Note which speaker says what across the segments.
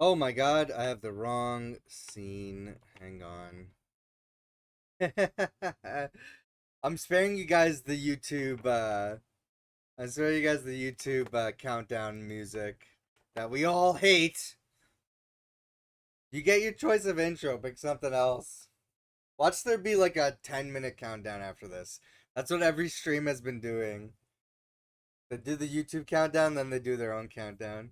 Speaker 1: Oh my god, I have the wrong scene. Hang on. I'm sparing you guys the YouTube I'm sparing you guys the YouTube countdown music that we all hate. You get your choice of intro, pick something else. Watch there be like a 10-minute countdown after this. That's what every stream has been doing. They do the YouTube countdown, then they do their own countdown.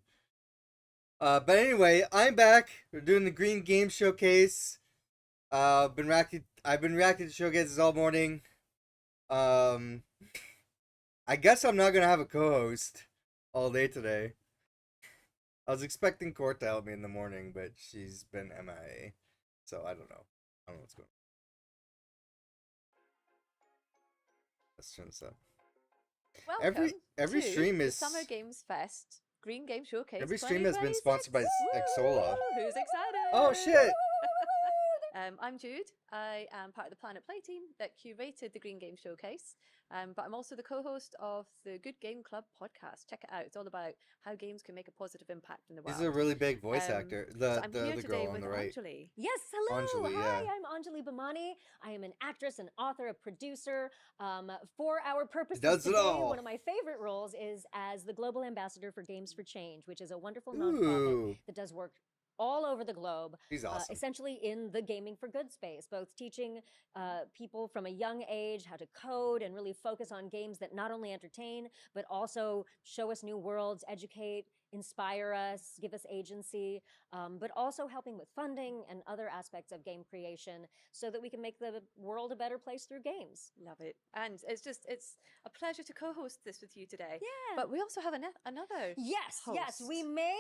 Speaker 1: But anyway, I'm back. We're doing the Green Game Showcase. I've been reacting to showcases all morning. Um, I guess I'm not gonna have a co-host all day today. I was expecting Court to help me in the morning, but she's been MIA, so I don't know. I don't know what's going on. Let's turn this up.
Speaker 2: Welcome
Speaker 1: Every
Speaker 2: to
Speaker 1: stream
Speaker 2: the
Speaker 1: is
Speaker 2: Summer Games Fest Green Game Showcase
Speaker 1: every stream has been
Speaker 2: 2026.
Speaker 1: sponsored by Xsola.
Speaker 2: Who's excited?
Speaker 1: Oh shit!
Speaker 2: I'm Jude. I am part of the Planet Play team that curated the Green Game Showcase, but I'm also the co-host of the Good Game Club podcast. Check it out. It's all about how games can make a positive impact in the world.
Speaker 1: He's a really big voice actor.
Speaker 2: So I'm here
Speaker 1: The
Speaker 2: today
Speaker 1: girl on
Speaker 2: with
Speaker 1: the right.
Speaker 2: Anjali.
Speaker 3: Yes, hello.
Speaker 1: Anjali,
Speaker 3: Hi,
Speaker 1: yeah.
Speaker 3: I'm Anjali Bhamani. I am an actress, an author, a producer. For our purposes
Speaker 1: does it
Speaker 3: today,
Speaker 1: all.
Speaker 3: one of my favorite roles is as the Global Ambassador for Games for Change, which is a wonderful
Speaker 1: Ooh.
Speaker 3: nonprofit that does work all over the globe,
Speaker 1: He's awesome.
Speaker 3: essentially in the gaming for good space, both teaching people from a young age how to code and really focus on games that not only entertain, but also show us new worlds, educate, inspire us, give us agency, but also helping with funding and other aspects of game creation so that we can make the world a better place through games.
Speaker 2: Love it. And it's a pleasure to co-host this with you today.
Speaker 3: Yeah.
Speaker 2: But we also have another
Speaker 3: Yes, yes,
Speaker 2: host.
Speaker 3: we may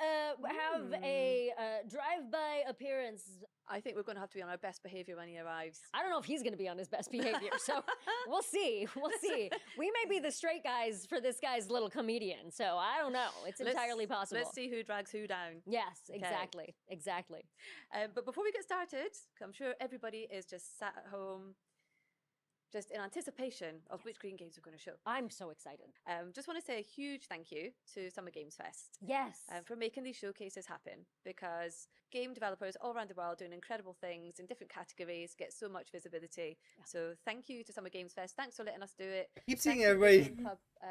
Speaker 3: have a drive-by appearance.
Speaker 2: I think we're going to have to be on our best behavior when he arrives.
Speaker 3: I don't know if he's going to be on his best behavior, so we'll see. We'll see. We may be the straight guys for this guy's little comedian, so I don't know. It's entirely possible.
Speaker 2: Let's see who drags who down.
Speaker 3: Yes, exactly, exactly.
Speaker 2: But before we get started, I'm sure everybody is just sat at home, just in anticipation of which Green Games we're going to show.
Speaker 3: I'm so excited.
Speaker 2: Just want to say a huge thank you to Summer Games Fest.
Speaker 3: Yes.
Speaker 2: For making these showcases happen, because game developers all around the world doing incredible things in different categories get so much visibility. Yeah. So thank you to Summer Games Fest. Thanks for letting us do it.
Speaker 1: I keep seeing everybody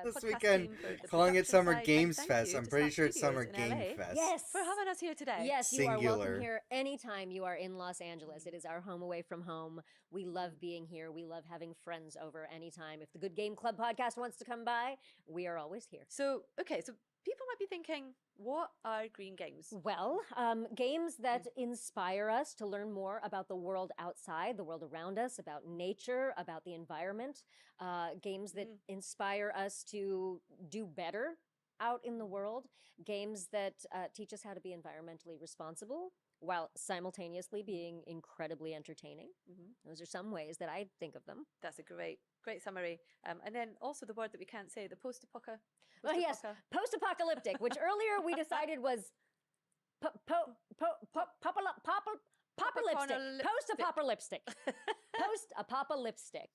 Speaker 1: this
Speaker 2: podcast
Speaker 1: weekend
Speaker 2: team for the
Speaker 1: calling it
Speaker 2: production
Speaker 1: Summer
Speaker 2: side.
Speaker 1: Games
Speaker 2: Thank
Speaker 1: Fest.
Speaker 2: you
Speaker 1: I'm
Speaker 2: to
Speaker 1: pretty
Speaker 2: Snap
Speaker 1: sure it's Summer
Speaker 2: Studios in
Speaker 1: Game
Speaker 2: LA
Speaker 1: Fest.
Speaker 3: Yes.
Speaker 2: for having us here today.
Speaker 3: Yes, you are
Speaker 1: Singular.
Speaker 3: welcome here anytime you are in Los Angeles. It is our home away from home. We love being here. We love having friends over anytime. If the Good Game Club podcast wants to come by, we are always here.
Speaker 2: So, okay, so people might be thinking, what are green games?
Speaker 3: Well, games that inspire us to learn more about the world outside, the world around us, about nature, about the environment. Games that inspire us to do better out in the world. Games that teach us how to be environmentally responsible while simultaneously being incredibly entertaining. Those are some ways that I think of them.
Speaker 2: That's a great summary. And then also the word that we can't say, the post-apocalyptic.
Speaker 3: Well, yes, post-apocalyptic, which earlier we decided was post-apocalyptic. Post-apocalyptic.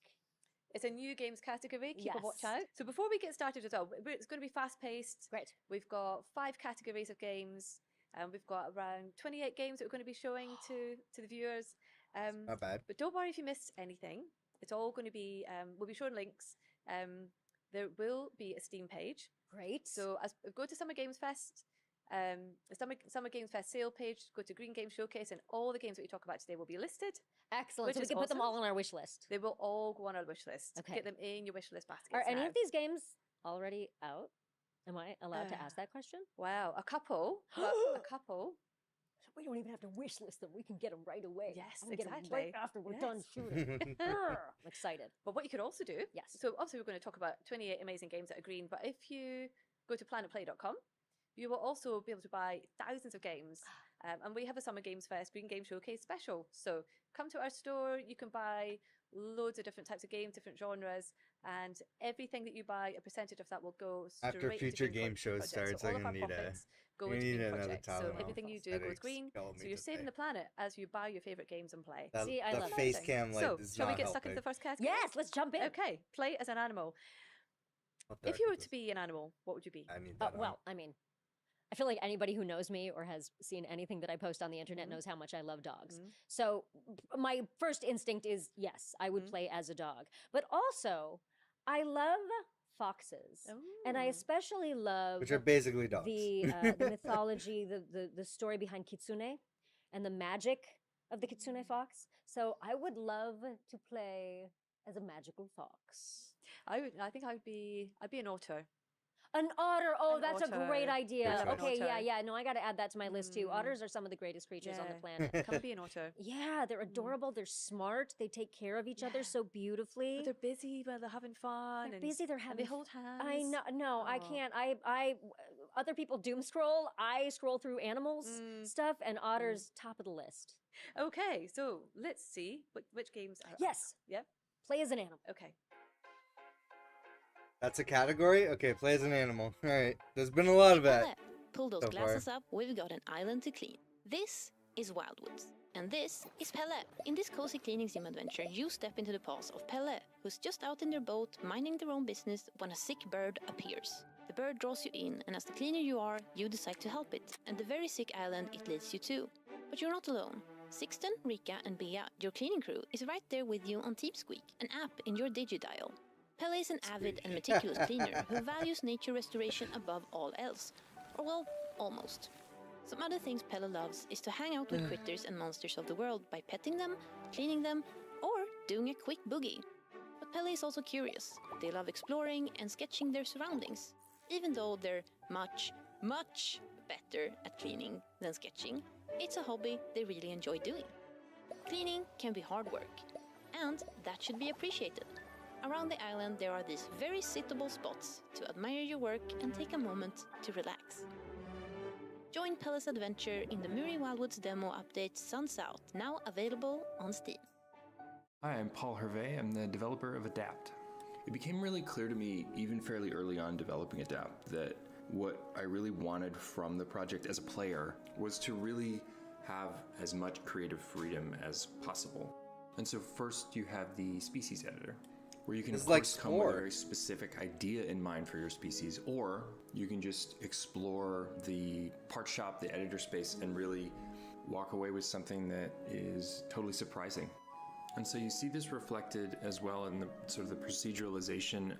Speaker 2: It's a new games category. Keep a watch
Speaker 3: Yes.
Speaker 2: out. So before we get started as well, it's going to be fast-paced.
Speaker 3: Great.
Speaker 2: We've got 5 categories of games. And we've got around 28 games that we're going to be showing to the viewers.
Speaker 1: Not bad.
Speaker 2: But don't worry if you missed anything. It's all going to be, we'll be showing links. There will be a Steam page.
Speaker 3: Great.
Speaker 2: So go to Summer Games Fest, the Summer Games Fest sale page, go to Green Game Showcase, and all the games that we talk about today will be listed.
Speaker 3: Excellent. So we
Speaker 2: is
Speaker 3: can put them
Speaker 2: awesome.
Speaker 3: all on our wish list.
Speaker 2: They will all go on our wish list.
Speaker 3: Okay.
Speaker 2: Get them in your wish list basket.
Speaker 3: Are any of these games already out? Am I allowed to ask that question?
Speaker 2: Wow, a couple. A couple.
Speaker 3: We don't even have to wish list them. We can get them right away.
Speaker 2: Yes,
Speaker 3: I'm get 'em
Speaker 2: exactly.
Speaker 3: right after we're done shooting. I'm excited.
Speaker 2: But what you could also do,
Speaker 3: Yes.
Speaker 2: so obviously we're going to talk about 28 amazing games that are green, but if you go to planetplay.com, you will also be able to buy thousands of games. And we have a Summer Games Fest Green Game Showcase special. So come to our store, you can buy loads of different types of games, different genres, and everything that you buy, a percentage of that will go straight
Speaker 1: After
Speaker 2: to
Speaker 1: future
Speaker 2: Green
Speaker 1: game show
Speaker 2: Project.
Speaker 1: starts,
Speaker 2: So all
Speaker 1: I'm
Speaker 2: of our
Speaker 1: gonna need
Speaker 2: profits go
Speaker 1: I'm gonna
Speaker 2: into
Speaker 1: need
Speaker 2: Green
Speaker 1: another
Speaker 2: Project. So
Speaker 1: Tylenol.
Speaker 2: everything you do
Speaker 1: That
Speaker 2: goes green.
Speaker 1: expel me
Speaker 2: So you're saving
Speaker 1: today.
Speaker 2: the planet as you buy your favorite games and play.
Speaker 1: That,
Speaker 3: See, I
Speaker 1: the
Speaker 3: love
Speaker 1: face
Speaker 2: that.
Speaker 1: cam light
Speaker 2: So
Speaker 1: is
Speaker 2: shall we
Speaker 1: not
Speaker 2: get stuck into the
Speaker 1: helping.
Speaker 2: first category?
Speaker 3: Yes, let's jump in.
Speaker 2: Okay, play as an animal.
Speaker 1: What the
Speaker 2: If
Speaker 1: heck
Speaker 2: you were
Speaker 1: is
Speaker 2: to
Speaker 1: this?
Speaker 2: be an animal, what would you be?
Speaker 1: I need that on.
Speaker 3: Well, I mean, I feel like anybody who knows me or has seen anything that I post on the internet
Speaker 2: Mhm.
Speaker 3: knows how much I love dogs.
Speaker 2: Mhm.
Speaker 3: So my first instinct is yes, I would
Speaker 2: Mhm.
Speaker 3: play as a dog. But also, I love foxes. And I
Speaker 2: Oh.
Speaker 3: especially love
Speaker 1: Which are basically dogs.
Speaker 3: the mythology, the story behind kitsune and the magic of the kitsune fox. So I would love to play as a magical fox.
Speaker 2: I think I'd be an otter.
Speaker 3: An otter. Oh,
Speaker 2: An
Speaker 3: that's a great
Speaker 2: otter.
Speaker 3: idea.
Speaker 2: I love an
Speaker 3: Okay, yeah,
Speaker 2: otter.
Speaker 3: yeah. No, I got to add that to my list too.
Speaker 2: Mm.
Speaker 3: Otters are some of the greatest creatures on the
Speaker 2: Yeah.
Speaker 3: planet.
Speaker 2: Come and be an otter.
Speaker 3: Yeah, they're adorable. They're smart. They take care of each other
Speaker 2: Yeah.
Speaker 3: so beautifully.
Speaker 2: But they're busy while they're having fun.
Speaker 3: They're
Speaker 2: and,
Speaker 3: busy. They're
Speaker 2: and
Speaker 3: having.
Speaker 2: they hold hands.
Speaker 3: I know. No, I
Speaker 2: Oh.
Speaker 3: can't. Other people doom scroll. I scroll through animals
Speaker 2: Mm.
Speaker 3: stuff, and otters top of the list.
Speaker 2: Okay, so let's see which games are.
Speaker 3: Yes.
Speaker 2: Yeah.
Speaker 3: Play as an animal.
Speaker 2: Okay.
Speaker 1: That's a category? Okay, play as an animal. Alright. There's been a lot of that.
Speaker 4: Pelle, pull those
Speaker 1: so far.
Speaker 4: glasses up, we've got an island to clean. This is Wildwoods. And this is Pelle. In this cozy cleaning sim adventure, you step into the paws of Pelle, who's just out in their boat, minding their own business, when a sick bird appears. The bird draws you in, and as the cleaner you are, you decide to help it, and the very sick island it leads you to. But you're not alone. Sixten, Rika, and Bea, your cleaning crew, is right there with you on TeamSqueak, an app in your digidial. Pelle is an avid and meticulous cleaner who values nature restoration above all else. Or well, almost. Some other things Pelle loves is to hang out with critters and monsters of the world by petting them, cleaning them, or doing a quick boogie. But Pelle is also curious. They love exploring and sketching their surroundings. Even though they're much, much better at cleaning than sketching, it's a hobby they really enjoy doing. Cleaning can be hard work, and that should be appreciated. Around the island there are these very sittable spots to admire your work and take a moment to relax. Join Pelle's adventure in the Muri Wildwoods demo update Sun's Out, now available on Steam.
Speaker 5: Hi, I'm Paul Hervé. I'm the developer of Adapt. It became really clear to me, even fairly early on developing Adapt, that what I really wanted from the project as a player was to really have as much creative freedom as possible. And so first you have the species editor, where you can
Speaker 1: It's
Speaker 5: of
Speaker 1: like
Speaker 5: course come with a
Speaker 1: Spore.
Speaker 5: very specific idea in mind for your species, or you can just explore the part shop, the editor space, and really walk away with something that is totally surprising. And so you see this reflected as well in the sort of the proceduralization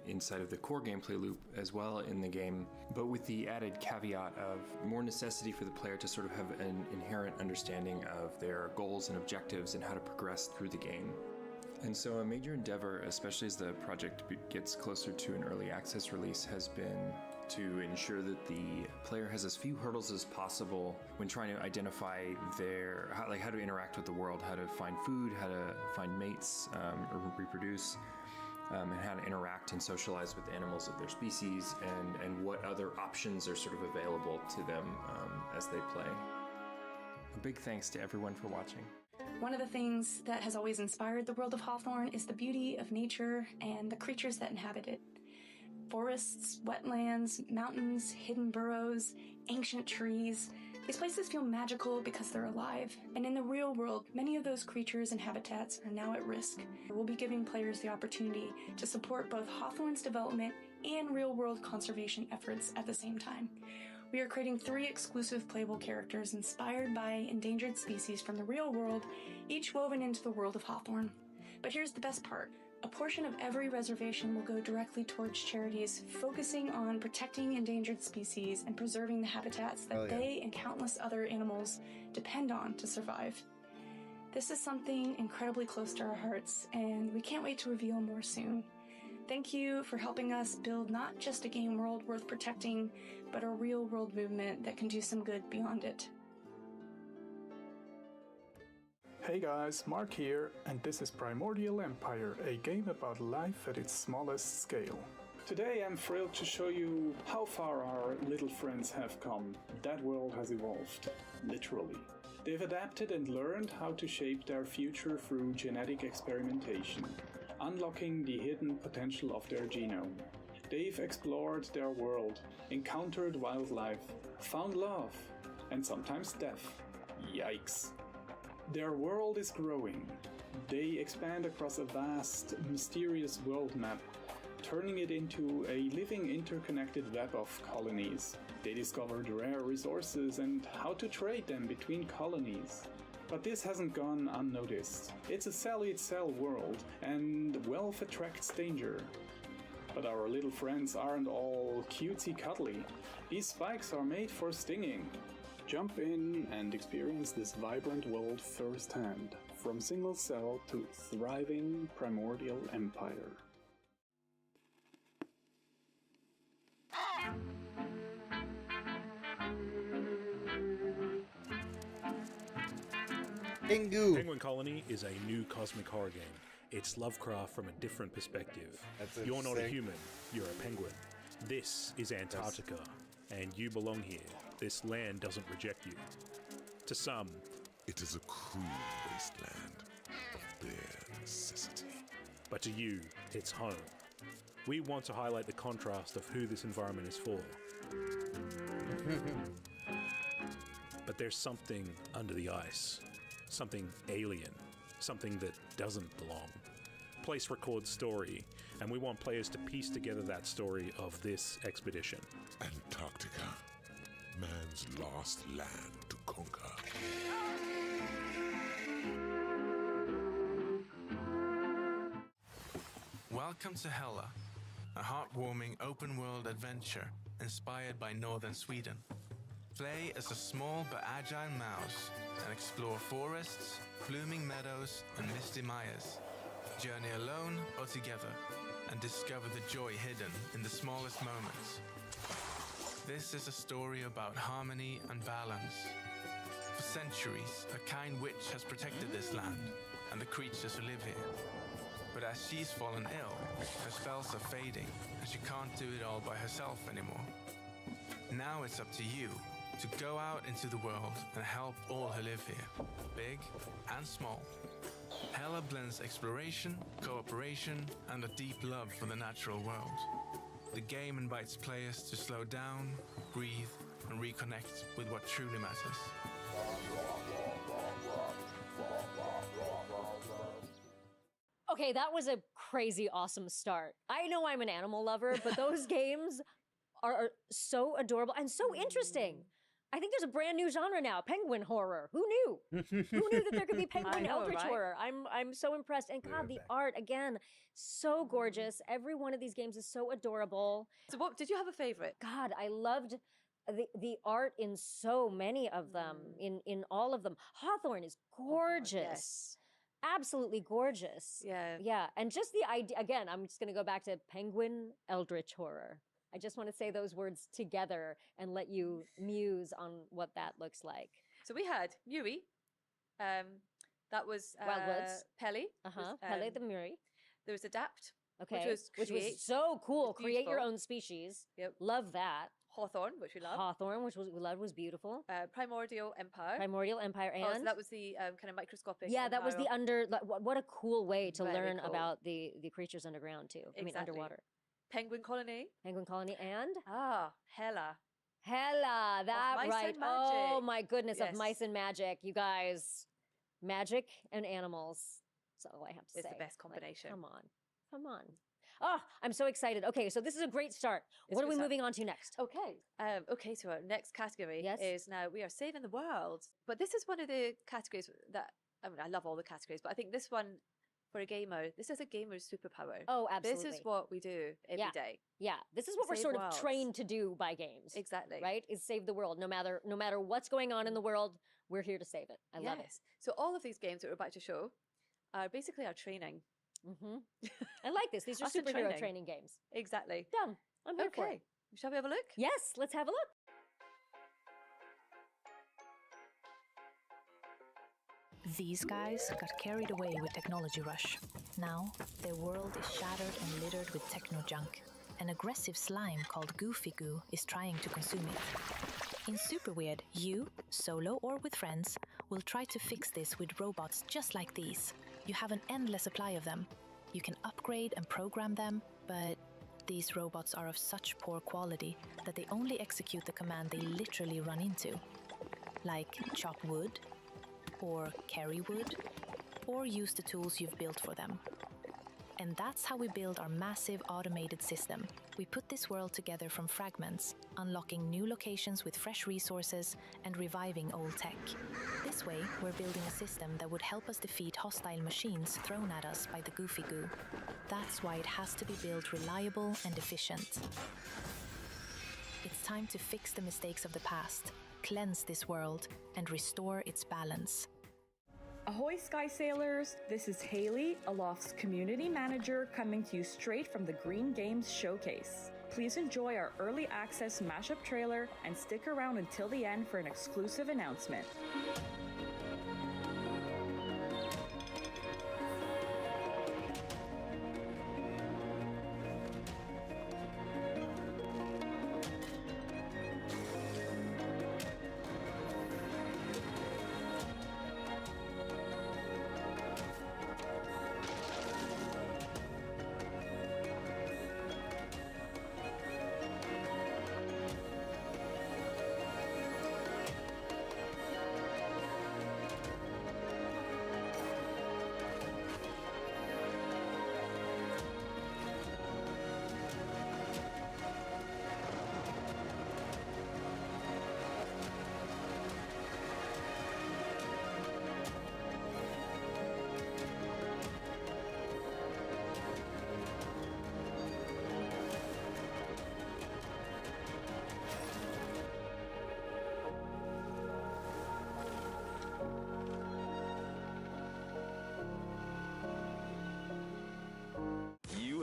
Speaker 5: inside of the core gameplay loop as well in the game, but with the added caveat of more necessity for the player to sort of have an inherent understanding of their goals and objectives and how to progress through the game. And so a major endeavor, especially as the project gets closer to an early access release, has been to ensure that the player has as few hurdles as possible when trying to identify how to interact with the world, how to find food, how to find mates or reproduce, and how to interact and socialize with the animals of their species, and what other options are sort of available to them as they play. A big thanks to everyone for watching.
Speaker 6: One of the things that has always inspired the world of Hawthorne is the beauty of nature and the creatures that inhabit it. Forests, wetlands, mountains, hidden burrows, ancient trees. These places feel magical because they're alive. And in the real world, many of those creatures and habitats are now at risk. We'll be giving players the opportunity to support both Hawthorne's development and real-world conservation efforts at the same time. We are creating 3 exclusive playable characters inspired by endangered species from the real world, each woven into the world of Hawthorne. But here's the best part. A portion of every reservation will go directly towards charities focusing on protecting endangered species and preserving the habitats that they and countless other animals depend on to survive. This is something incredibly close to our hearts, and we can't wait to reveal more soon. Thank you for helping us build not just a game world worth protecting, but a real-world movement that can do some good beyond it.
Speaker 7: Hey guys, Mark here, and this is Primordial Empire, a game about life at its smallest scale. Today I'm thrilled to show you how far our little friends have come. That world has evolved, literally. They've adapted and learned how to shape their future through genetic experimentation, unlocking the hidden potential of their genome. They've explored their world, encountered wildlife, found love, and sometimes death. Yikes. Their world is growing. They expand across a vast, mysterious world map, turning it into a living interconnected web of colonies. They discovered rare resources and how to trade them between colonies. But this hasn't gone unnoticed. It's a sell-eat-sell world, and wealth attracts danger. But our little friends aren't all cutesy cuddly. These spikes are made for stinging. Jump in and experience this vibrant world firsthand, from single cell to thriving primordial empire.
Speaker 1: Pingu.
Speaker 8: Penguin Colony is a new cosmic horror game. It's Lovecraft from a different perspective.
Speaker 1: That's
Speaker 8: You're not a
Speaker 1: sick.
Speaker 8: human, you're a penguin. This is Antarctica, and you belong here. This land doesn't reject you. To some,
Speaker 9: It is a cruel wasteland of bare necessity.
Speaker 8: but to you, it's home. We want to highlight the contrast of who this environment is for. But there's something under the ice, something alien, something that doesn't belong. Place records story, and we want players to piece together that story of this expedition.
Speaker 9: Antarctica, man's lost land to conquer.
Speaker 10: Welcome to Hella, a heartwarming open-world adventure inspired by northern Sweden. Play as a small but agile mouse and explore forests, blooming meadows, and misty mires. Journey alone or together and discover the joy hidden in the smallest moments. This is a story about harmony and balance. For centuries, a kind witch has protected this land and the creatures who live here. But as she's fallen ill, her spells are fading and she can't do it all by herself anymore. Now it's up to you to go out into the world and help all who live here, big and small. Hella blends exploration, cooperation, and a deep love for the natural world. The game invites players to slow down, breathe, and reconnect with what truly matters.
Speaker 3: Okay, that was a crazy awesome start. I know I'm an animal lover, but those games are so adorable and so interesting. I think there's a brand new genre now, penguin horror. Who knew? Who knew that there could be penguin
Speaker 2: know,
Speaker 3: eldritch
Speaker 2: right?
Speaker 3: horror? I'm so impressed. And God, the art again, so gorgeous. Every one of these games is so adorable.
Speaker 2: So, what did you have a favorite?
Speaker 3: God, I loved the art in so many of them, in all of them. Hawthorne is gorgeous.
Speaker 2: Yes.
Speaker 3: Absolutely gorgeous.
Speaker 2: Yeah.
Speaker 3: Yeah, and just the idea, again, I'm just going to go back to penguin eldritch horror. I just want to say those words together and let you muse on what that looks like.
Speaker 2: So we had Muri. That was
Speaker 3: Wildwoods.
Speaker 2: Pelly.
Speaker 3: Uh-huh.
Speaker 2: was,
Speaker 3: Pele the Muri.
Speaker 2: There was Adapt.
Speaker 3: Okay.
Speaker 2: was create.
Speaker 3: so cool.
Speaker 2: It's
Speaker 3: Create your
Speaker 2: beautiful.
Speaker 3: own species.
Speaker 2: Yep.
Speaker 3: Love that.
Speaker 2: Hawthorne, which we love.
Speaker 3: Hawthorne, which we loved, was beautiful.
Speaker 2: Primordial Empire.
Speaker 3: Primordial Empire and
Speaker 2: Oh, so that was the kind of microscopic.
Speaker 3: yeah, that was the
Speaker 2: empire of-
Speaker 3: what a cool way to
Speaker 2: Very
Speaker 3: learn
Speaker 2: cool.
Speaker 3: about the creatures underground too. I mean
Speaker 2: Exactly.
Speaker 3: underwater.
Speaker 2: Penguin Colony.
Speaker 3: Penguin Colony and
Speaker 2: Hella.
Speaker 3: Hella, that
Speaker 2: Mice
Speaker 3: right.
Speaker 2: and
Speaker 3: Oh
Speaker 2: Magic.
Speaker 3: my goodness, of
Speaker 2: Yes.
Speaker 3: mice and magic. You guys, magic and animals. That's all I have to
Speaker 2: It's
Speaker 3: say.
Speaker 2: the best
Speaker 3: Like,
Speaker 2: combination.
Speaker 3: come on. Come on. Oh, I'm so excited. Okay, so this is a great start.
Speaker 2: It's
Speaker 3: What
Speaker 2: a
Speaker 3: are we
Speaker 2: good start.
Speaker 3: moving on to next?
Speaker 2: Okay. Okay, so our next category
Speaker 3: Yes.
Speaker 2: is now we are saving the world. But this is one of the categories that, I mean, I love all the categories, but I think this one, for a gamer, this is a gamer's superpower.
Speaker 3: Oh, absolutely.
Speaker 2: This is what we do every day.
Speaker 3: Yeah, this is what we're
Speaker 2: Save
Speaker 3: sort
Speaker 2: worlds.
Speaker 3: of trained to do by games.
Speaker 2: Exactly.
Speaker 3: Right? Is save the world. No matter what's going on in the world, we're here to save it. I love it.
Speaker 2: Yes. So all of these games that we're about to show are basically our training.
Speaker 3: Hmm I like this. These are
Speaker 2: Us in
Speaker 3: superhero
Speaker 2: training.
Speaker 3: training games.
Speaker 2: Exactly.
Speaker 3: Done. I'm here for
Speaker 2: Okay.
Speaker 3: it.
Speaker 2: Shall we have a look?
Speaker 3: Yes, let's have a look.
Speaker 11: These guys got carried away with technology rush. Now, their world is shattered and littered with techno junk. An aggressive slime called Goofy Goo is trying to consume it. In Super Weird, you, solo or with friends, will try to fix this with robots just like these. You have an endless supply of them. You can upgrade and program them, but these robots are of such poor quality that they only execute the command they literally run into. Like chop wood, or carry wood, or use the tools you've built for them. And that's how we build our massive automated system. We put this world together from fragments, unlocking new locations with fresh resources and reviving old tech. This way, we're building a system that would help us defeat hostile machines thrown at us by the Goofy Goo. That's why it has to be built reliable and efficient. It's time to fix the mistakes of the past, cleanse this world, and restore its balance.
Speaker 12: Ahoy Sky Sailors, this is Haley, Aloft's community manager, coming to you straight from the Green Games Showcase. Please enjoy our early access mashup trailer and stick around until the end for an exclusive announcement.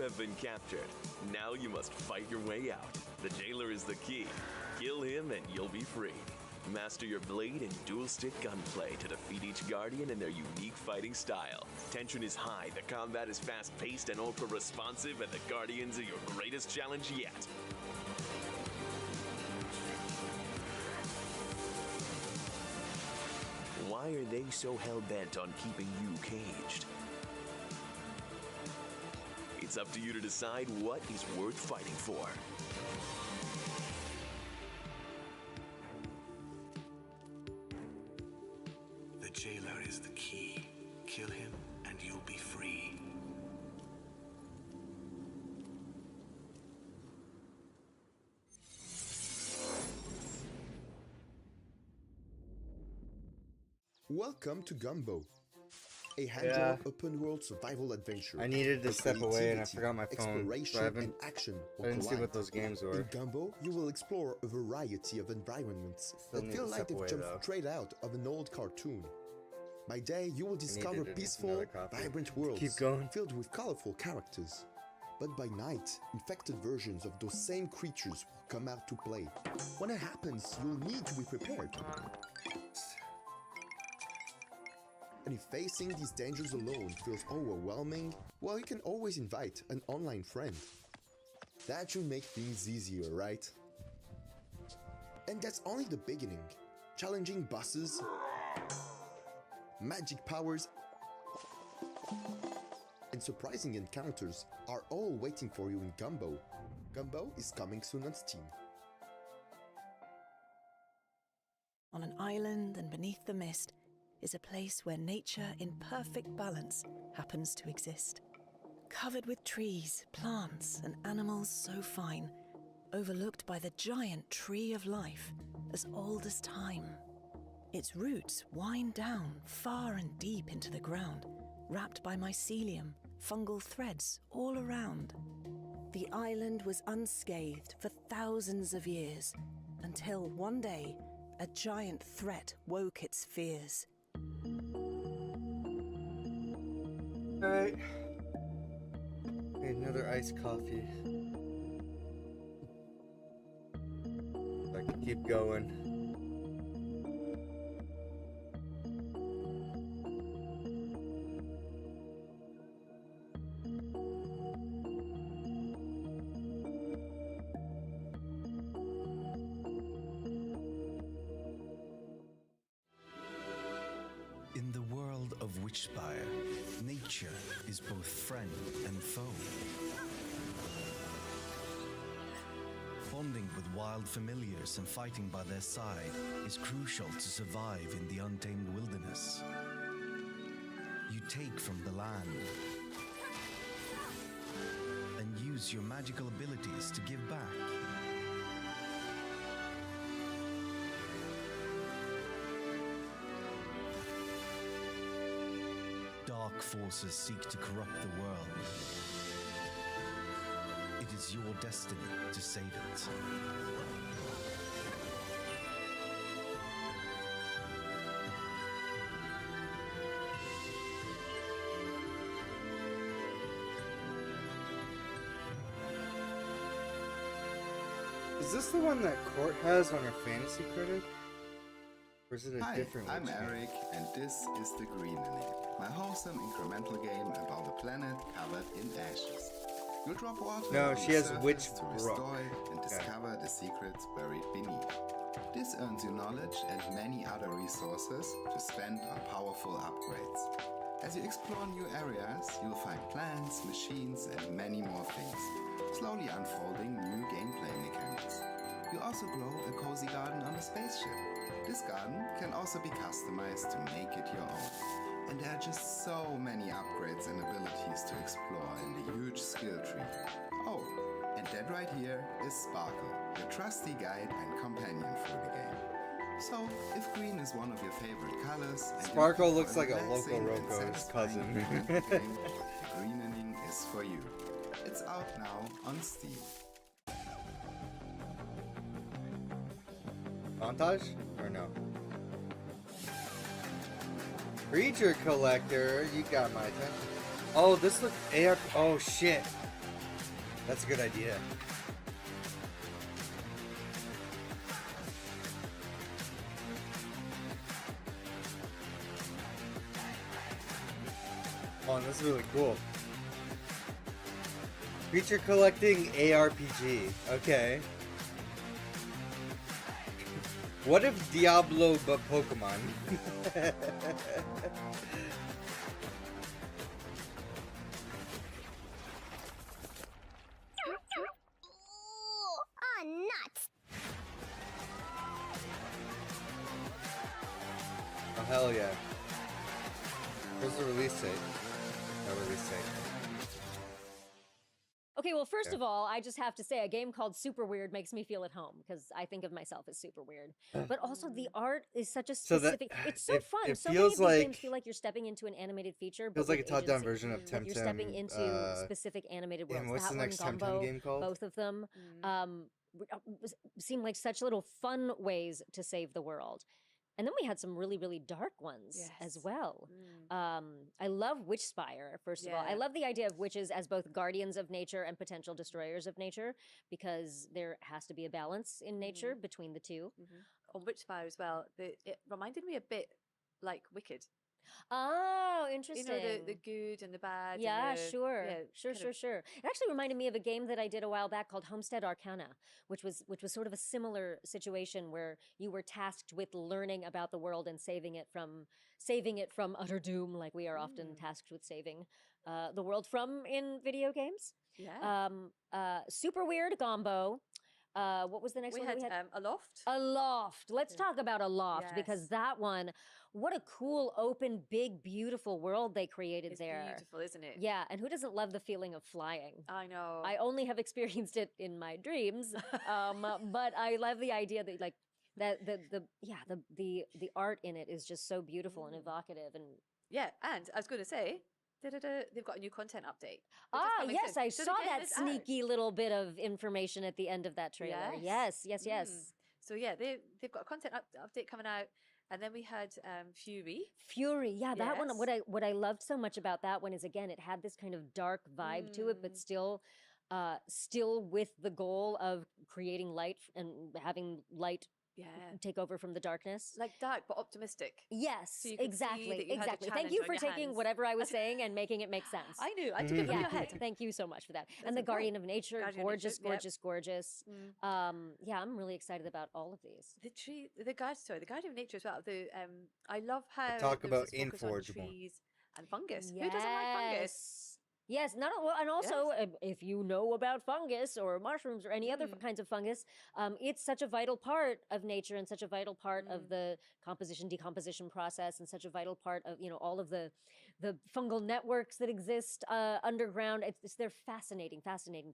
Speaker 13: Have been captured. Now you must fight your way out. The jailer is the key. Kill him and you'll be free. Master your blade and dual-stick gunplay to defeat each guardian in their unique fighting style. Tension is high, the combat is fast-paced and ultra-responsive, and the guardians are your greatest challenge yet. Why are they so hell-bent on keeping you caged? It's up to you to decide what is worth fighting for.
Speaker 14: The jailer is the key. Kill him and you'll be free.
Speaker 15: Welcome to Gumbo, a hand-drawn open-world survival adventure.
Speaker 1: I needed to
Speaker 15: where
Speaker 1: step away and I
Speaker 15: creativity,
Speaker 1: forgot my phone,
Speaker 15: exploration,
Speaker 1: so I haven't-
Speaker 15: and action will
Speaker 1: I didn't see
Speaker 15: collide.
Speaker 1: what those games were.
Speaker 15: In Gumbo, you will explore a variety of environments
Speaker 1: Still
Speaker 15: that
Speaker 1: need
Speaker 15: feel
Speaker 1: to
Speaker 15: like
Speaker 1: step
Speaker 15: they've
Speaker 1: away,
Speaker 15: jumped
Speaker 1: though.
Speaker 15: straight out of an old cartoon. By day, you will discover
Speaker 1: needed
Speaker 15: peaceful,
Speaker 1: another copy.
Speaker 15: vibrant worlds
Speaker 1: Keep going.
Speaker 15: filled with colorful characters. But by night, infected versions of those same creatures will come out to play. When it happens, you'll need to be prepared. And if facing these dangers alone feels overwhelming, well, you can always invite an online friend. That should make things easier, right? And that's only the beginning. Challenging bosses, magic powers, and surprising encounters are all waiting for you in Gumbo. Gumbo is coming soon on Steam.
Speaker 16: On an island and beneath the mist is a place where nature in perfect balance happens to exist. Covered with trees, plants, and animals so fine, overlooked by the giant tree of life, as old as time. Its roots wind down far and deep into the ground, wrapped by mycelium, fungal threads all around. The island was unscathed for thousands of years, until one day, a giant threat woke its fears.
Speaker 1: Alright. Need another iced coffee. So I can keep going.
Speaker 17: In the world of Witchspire, nature is both friend and foe. Bonding with wild familiars and fighting by their side is crucial to survive in the untamed wilderness. You take from the land, use your magical abilities to give back. Dark forces seek to corrupt the world. It is your destiny to save it.
Speaker 1: Is this the one that Court has on her Fantasy Critic? Or is it a
Speaker 18: Hi,
Speaker 1: different
Speaker 18: I'm
Speaker 1: witch game?
Speaker 18: Eric, and this is The Greenening, my wholesome incremental game about a planet covered in ashes. You'll drop water
Speaker 1: No,
Speaker 18: on
Speaker 1: she
Speaker 18: the
Speaker 1: has
Speaker 18: surface
Speaker 1: Witch
Speaker 18: to
Speaker 1: Brook.
Speaker 18: restore it and
Speaker 1: Okay.
Speaker 18: discover the secrets buried beneath. This earns you knowledge and many other resources to spend on powerful upgrades. As you explore new areas, you'll find plants, machines, and many more things, slowly unfolding new gameplay mechanics. You also grow a cozy garden on a spaceship. This garden can also be customized to make it your own. And there are just so many upgrades and abilities to explore in the huge skill tree. Oh, and that right here is Sparkle, your trusty guide and companion through the game. So, if green is one of your favorite colors, and you're
Speaker 1: Sparkle
Speaker 18: looking
Speaker 1: looks
Speaker 18: for a
Speaker 1: like a local
Speaker 18: relaxing and
Speaker 1: Roko's
Speaker 18: satisfying
Speaker 1: cousin.
Speaker 18: incremental game, The Greenening is for you. It's out now on Steam.
Speaker 1: Montage? Or no? Creature Collector, you got my attention. Oh, this looks AR. Oh shit. That's a good idea. Oh, this is really cool. Creature collecting ARPG. Okay. What if Diablo but Pokemon?
Speaker 19: Oh, nuts!
Speaker 1: Oh hell yeah. Where's the release date? No release date.
Speaker 3: Okay, well, first
Speaker 1: Yeah.
Speaker 3: of all, I just have to say a game called Super Weird makes me feel at home because I think of myself as super weird. But also, the art is such a
Speaker 1: So that-
Speaker 3: specific. It's so
Speaker 1: it-
Speaker 3: fun.
Speaker 1: it
Speaker 3: So many of
Speaker 1: feels
Speaker 3: these games
Speaker 1: like-
Speaker 3: feel like you're stepping into an animated feature.
Speaker 1: Feels
Speaker 3: but
Speaker 1: like a
Speaker 3: with
Speaker 1: top-down
Speaker 3: agency.
Speaker 1: version of
Speaker 3: Like you're stepping
Speaker 1: Temtem,
Speaker 3: into specific animated worlds.
Speaker 1: and what's
Speaker 3: that
Speaker 1: the
Speaker 3: one,
Speaker 1: next Temtem
Speaker 3: Gombo,
Speaker 1: game called?
Speaker 3: both of them, seem like such little fun ways to save the world. And then we had some really, really dark ones as well. I love Witchspire, first of all. I
Speaker 2: Yeah.
Speaker 3: love the idea of witches as both guardians of nature and potential destroyers of nature, because there has to be a balance in nature between the two.
Speaker 2: On Witchfire as well, it reminded me a bit like Wicked.
Speaker 3: Oh,
Speaker 2: You
Speaker 3: interesting.
Speaker 2: know, the good and the bad. and
Speaker 3: Yeah,
Speaker 2: the-
Speaker 3: sure,
Speaker 2: yeah,
Speaker 3: sure,
Speaker 2: kind
Speaker 3: sure,
Speaker 2: of-
Speaker 3: sure. It actually reminded me of a game that I did a while back called Homestead Arcana, which was sort of a similar situation where you were tasked with learning about the world and saving it from utter doom, like we are often tasked with saving the world from in video games.
Speaker 2: Yeah.
Speaker 3: Super weird Gombo. What was the next
Speaker 2: We
Speaker 3: one
Speaker 2: had,
Speaker 3: that we had?
Speaker 2: Aloft.
Speaker 3: Aloft. Let's talk about Aloft because
Speaker 2: Yes.
Speaker 3: that one, what a cool, open, big, beautiful world they created
Speaker 2: It's
Speaker 3: there.
Speaker 2: beautiful, isn't it?
Speaker 3: Yeah, and who doesn't love the feeling of flying?
Speaker 2: I know.
Speaker 3: I only have experienced it in my dreams, but I love the idea that like that the art in it is just so beautiful and evocative and
Speaker 2: Yeah, and I was going to say, they've got a new content update. which is
Speaker 3: ah
Speaker 2: coming
Speaker 3: yes,
Speaker 2: soon.
Speaker 3: I
Speaker 2: So the
Speaker 3: saw
Speaker 2: game
Speaker 3: that
Speaker 2: is out.
Speaker 3: sneaky little bit of information at the end of that trailer. Yes, yes, yes.
Speaker 2: So yeah, they've got a content update coming out, and then we had Fury.
Speaker 3: Fury, yeah, that one.
Speaker 2: Yes.
Speaker 3: What I loved so much about that one is again, it had this kind of dark vibe to it, but still with the goal of creating light and having light take over from the darkness.
Speaker 2: Like dark but optimistic.
Speaker 3: Yes,
Speaker 2: So you could see
Speaker 3: exactly,
Speaker 2: that you had a
Speaker 3: exactly. Thank
Speaker 2: challenge
Speaker 3: you
Speaker 2: on
Speaker 3: for
Speaker 2: your
Speaker 3: taking
Speaker 2: hands.
Speaker 3: whatever I was saying and making it make sense.
Speaker 2: I knew. I took it from your head.
Speaker 3: Thank you so much for that.
Speaker 2: That's
Speaker 3: And the
Speaker 2: okay.
Speaker 3: Guardian of Nature,
Speaker 2: Guardian of
Speaker 3: gorgeous,
Speaker 2: Nature, yep.
Speaker 3: gorgeous, gorgeous. Yeah, I'm really excited about all of these.
Speaker 2: The Guardian of Nature as well. I love how
Speaker 1: Talk
Speaker 2: there
Speaker 1: about
Speaker 2: was this focus on
Speaker 1: Inforgeable.
Speaker 2: trees and fungus. Who doesn't like fungus?
Speaker 3: Yes, not well, and also if you know about fungus or mushrooms or any other kinds of fungus, it's such a vital part of nature and such a vital part of the decomposition process, and such a vital part of all of the the fungal networks that exist underground. They're fascinating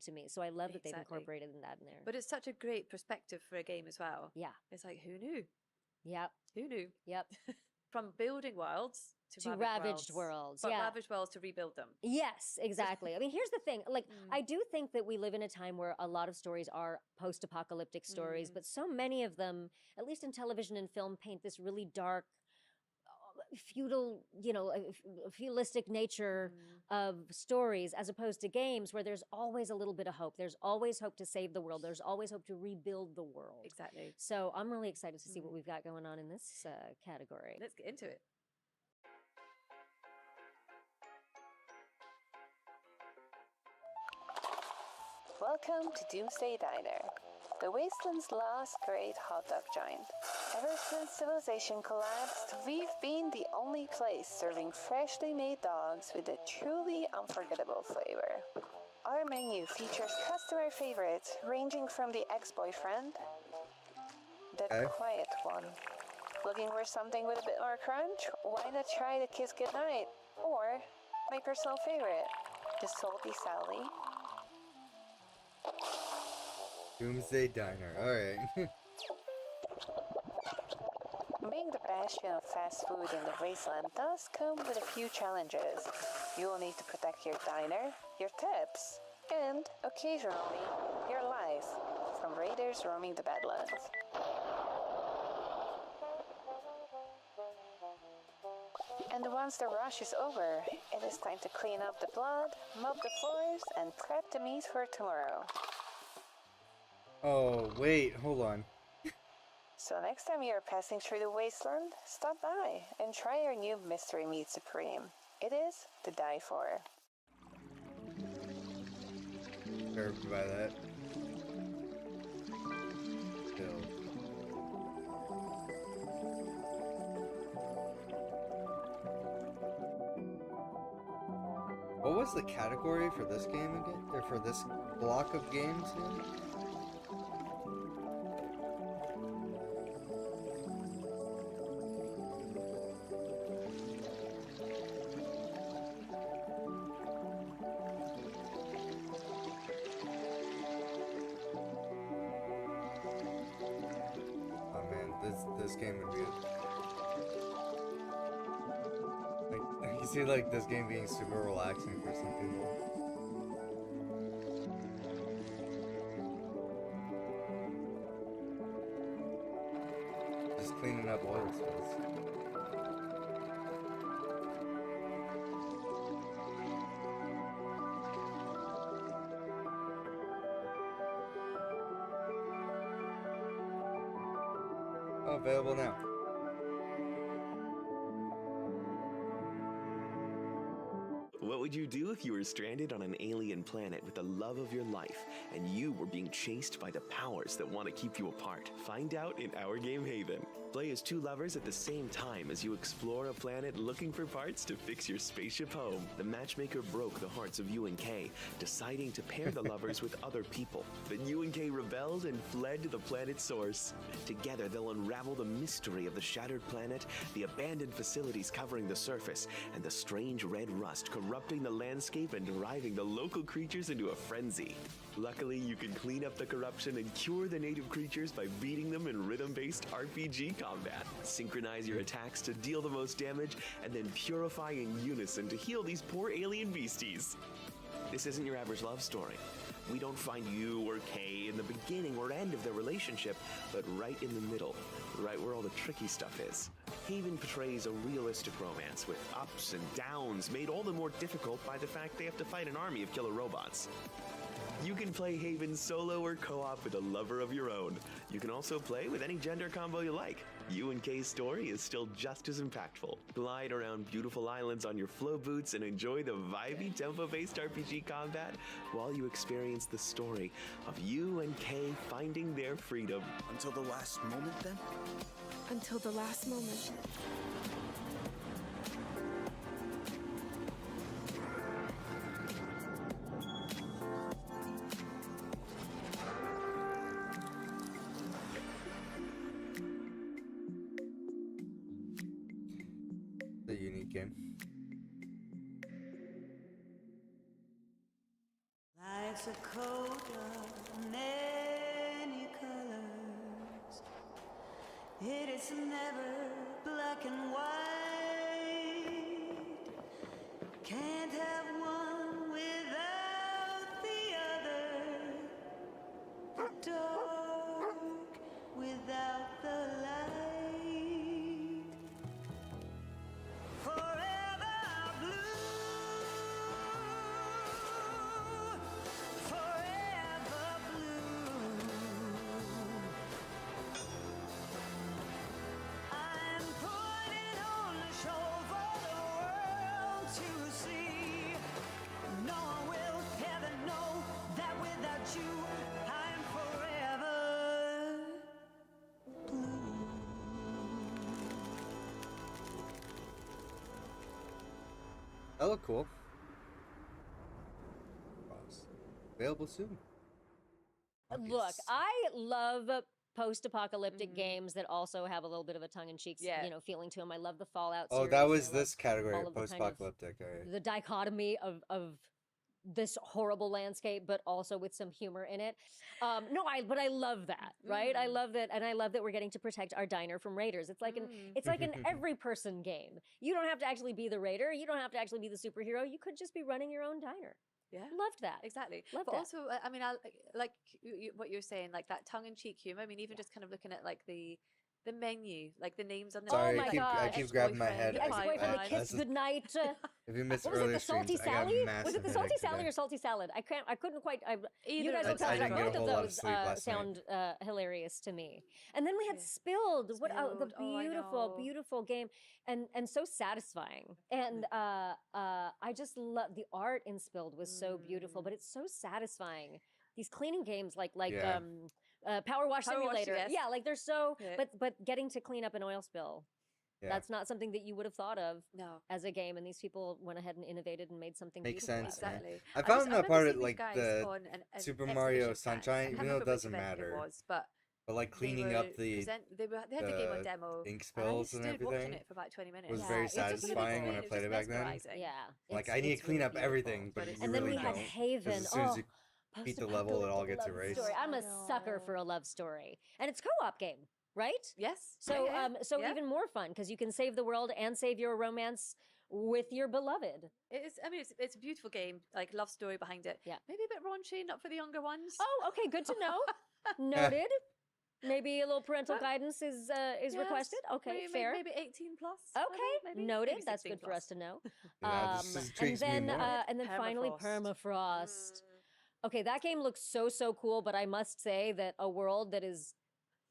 Speaker 3: to me. So I love that they've
Speaker 2: Exactly.
Speaker 3: incorporated that in there.
Speaker 2: But it's such a great perspective for a game as well.
Speaker 3: Yeah.
Speaker 2: It's like, who knew?
Speaker 3: Yep.
Speaker 2: Who knew?
Speaker 3: Yep.
Speaker 2: From building worlds
Speaker 3: To ravaged worlds,
Speaker 2: But
Speaker 3: yeah.
Speaker 2: ravaged worlds to rebuild them.
Speaker 3: Yes, exactly. I mean, here's the thing. Like, I do think that we live in a time where a lot of stories are post-apocalyptic stories, but so many of them, at least in television and film, paint this really dark, feudal, feudalistic nature of stories, as opposed to games where there's always a little bit of hope. There's always hope to save the world. There's always hope to rebuild the world.
Speaker 2: Exactly.
Speaker 3: So I'm really excited to see what we've got going on in this category.
Speaker 2: Let's get into it.
Speaker 19: Welcome to Doomsday Diner, the Wasteland's last great hot dog joint. Ever since civilization collapsed, we've been the only place serving freshly made dogs with a truly unforgettable flavor. Our menu features customer favorites ranging from the ex-boyfriend, the quiet one. Looking for something with a bit more crunch? Why not try the Kiss Goodnight? Or my personal favorite, the Salty Sally.
Speaker 1: Doomsday Diner. Alright.
Speaker 19: Being the bastion of fast food in the wasteland does come with a few challenges. You will need to protect your diner, your tips, and, occasionally, your life from raiders roaming the Badlands. And once the rush is over, it is time to clean up the blood, mop the floors, and prep the meat for tomorrow.
Speaker 1: Oh, wait, hold on.
Speaker 19: So next time you're passing through the wasteland, stop by and try our new Mystery Meat Supreme. It is to die for.
Speaker 1: Nerved by that. Still. What was the category for this game again? Or for this block of games again? Oh man, this game would be I can see like this game being super relaxing for some people. Just cleaning up oil spills. Available now.
Speaker 13: What would you do if you were stranded on an alien planet with the love of your life and you were being chased by the powers that want to keep you apart? Find out in our game Haven. Play as two lovers at the same time as you explore a planet looking for parts to fix your spaceship home. The matchmaker broke the hearts of UNK, deciding to pair the lovers with other people. But UNK rebelled and fled to the planet's source. Together, they'll unravel the mystery of the shattered planet, the abandoned facilities covering the surface, and the strange red rust corrupting the landscape and driving the local creatures into a frenzy. Luckily, you can clean up the corruption and cure the native creatures by beating them in rhythm-based RPG combat. Synchronize your attacks to deal the most damage, and then purify in unison to heal these poor alien beasties. This isn't your average love story. We don't find you or Kay in the beginning or end of their relationship, but right in the middle, right where all the tricky stuff is. Haven portrays a realistic romance with ups and downs made all the more difficult by the fact they have to fight an army of killer robots. You can play Haven solo or co-op with a lover of your own. You can also play with any gender combo you like. UNK's story is still just as impactful. Glide around beautiful islands on your flow boots and enjoy the vibey tempo-based RPG combat while you experience the story of UNK finding their freedom.
Speaker 17: Until the last moment, then?
Speaker 20: Until the last moment.
Speaker 1: The unique game.
Speaker 21: a coat of many colors. It is never black and white. Can't have one without the other. The dark without the light. Forever blue. Forever blue. I'm putting on a show for the world to see. No one will ever know that without you, I'm forever blue.
Speaker 1: That looked cool. Available soon.
Speaker 3: Look, I love post-apocalyptic games that also have a little bit of a tongue-in-cheek, feeling to them. I love the Fallout
Speaker 1: Oh,
Speaker 3: series.
Speaker 1: that
Speaker 3: I
Speaker 1: was
Speaker 3: love
Speaker 1: this category,
Speaker 3: all of the kind of-
Speaker 1: post-apocalyptic. Alright.
Speaker 3: the dichotomy of this horrible landscape, but also with some humor in it. But I love that, right? I love that, and I love that we're getting to protect our diner from raiders. It's like an every person game. You don't have to actually be the raider. You don't have to actually be the superhero. You could just be running your own diner.
Speaker 2: Yeah,
Speaker 3: loved that.
Speaker 2: Exactly.
Speaker 3: Loved
Speaker 2: but
Speaker 3: that.
Speaker 2: also, I mean, I like what you're saying, like that tongue-in-cheek humor. I mean, even just kind of looking at like the menu, like the names on the
Speaker 1: Sorry,
Speaker 2: menu.
Speaker 1: I keep grabbing my head.
Speaker 3: The ex-boyfriend, the kiss goodnight.
Speaker 1: If you missed
Speaker 3: What was it,
Speaker 1: earlier
Speaker 3: the salty
Speaker 1: streams, I got a
Speaker 3: Sally?
Speaker 1: massive
Speaker 3: Was it the
Speaker 1: headache
Speaker 3: salty
Speaker 1: today.
Speaker 3: Sally or salty salad? I couldn't quite. You
Speaker 2: Either
Speaker 3: guys
Speaker 2: of
Speaker 3: will
Speaker 2: those
Speaker 3: tell
Speaker 2: sound
Speaker 3: me.
Speaker 2: right.
Speaker 3: Both of
Speaker 1: whole lot of
Speaker 3: those
Speaker 1: sleep last
Speaker 3: sound hilarious to me. And then we had Spilled. What the
Speaker 2: Spilled. Oh, I
Speaker 3: beautiful,
Speaker 2: know.
Speaker 3: beautiful game, and so satisfying. And I just love the art in Spilled was so beautiful, but it's so satisfying. These cleaning games like
Speaker 1: Yeah.
Speaker 3: Power Wash
Speaker 2: Power Wash,
Speaker 3: Simulator.
Speaker 2: yes.
Speaker 3: Yeah, like they're so.
Speaker 2: Yeah.
Speaker 3: But getting to clean up an oil spill.
Speaker 1: Yeah.
Speaker 3: That's not something that you would have thought of
Speaker 2: No.
Speaker 3: as a game, and these people went ahead and innovated and made something
Speaker 1: Makes
Speaker 3: beautiful
Speaker 1: sense,
Speaker 3: out of
Speaker 1: man.
Speaker 3: it.
Speaker 1: I
Speaker 2: I
Speaker 1: found
Speaker 2: just- I
Speaker 1: that part
Speaker 2: remember
Speaker 1: of
Speaker 2: seeing
Speaker 1: like
Speaker 2: these guys
Speaker 1: the
Speaker 2: on an
Speaker 1: Super
Speaker 2: exhibition
Speaker 1: Mario
Speaker 2: pack. I
Speaker 1: Sunshine,
Speaker 2: can't
Speaker 1: even though
Speaker 2: remember
Speaker 1: it
Speaker 2: which
Speaker 1: doesn't
Speaker 2: event
Speaker 1: matter.
Speaker 2: It was, but
Speaker 1: like
Speaker 2: they
Speaker 1: cleaning
Speaker 2: were
Speaker 1: up the
Speaker 2: they had the game on demo.
Speaker 1: ink
Speaker 2: and I
Speaker 1: spills and
Speaker 2: stood watching
Speaker 1: everything
Speaker 2: it for about 20 minutes.
Speaker 1: was
Speaker 3: Yeah,
Speaker 1: very
Speaker 3: it's just
Speaker 1: satisfying when I
Speaker 2: It was
Speaker 1: played it
Speaker 2: just
Speaker 1: back then.
Speaker 2: mesmerizing.
Speaker 3: Yeah,
Speaker 1: Like
Speaker 3: it's-
Speaker 1: I need
Speaker 3: it's
Speaker 1: to clean
Speaker 3: really
Speaker 1: up
Speaker 3: beautiful.
Speaker 1: everything, but
Speaker 2: But
Speaker 1: you
Speaker 2: it's
Speaker 3: And then
Speaker 1: really
Speaker 3: we had
Speaker 1: don't. 'Cause
Speaker 3: Haven.
Speaker 1: as soon as
Speaker 3: Oh,
Speaker 1: you beat the level, it all
Speaker 3: post-apocalyptic
Speaker 1: gets
Speaker 3: love
Speaker 1: erased.
Speaker 3: story. I'm a sucker for a love story, and it's co-op game, right?
Speaker 2: Yes.
Speaker 3: So,
Speaker 2: yeah. Yeah.
Speaker 3: even more fun because you can save the world and save your romance with your beloved.
Speaker 2: It is. I mean, it's a beautiful game, like love story behind it.
Speaker 3: Yeah.
Speaker 2: Maybe a bit raunchy, not for the younger ones.
Speaker 3: Oh, okay, good to know. Noted. Maybe a little parental guidance is
Speaker 2: Yes,
Speaker 3: requested. Okay,
Speaker 2: maybe,
Speaker 3: fair.
Speaker 2: Maybe 18 plus.
Speaker 3: Okay,
Speaker 2: maybe,
Speaker 3: noted.
Speaker 2: maybe
Speaker 3: That's
Speaker 2: 16
Speaker 3: good for us to know.
Speaker 1: Yeah, this
Speaker 3: and
Speaker 1: intrigues me
Speaker 3: then
Speaker 1: more.
Speaker 3: and then finally permafrost. Okay, that game looks so cool, but I must say that a world that is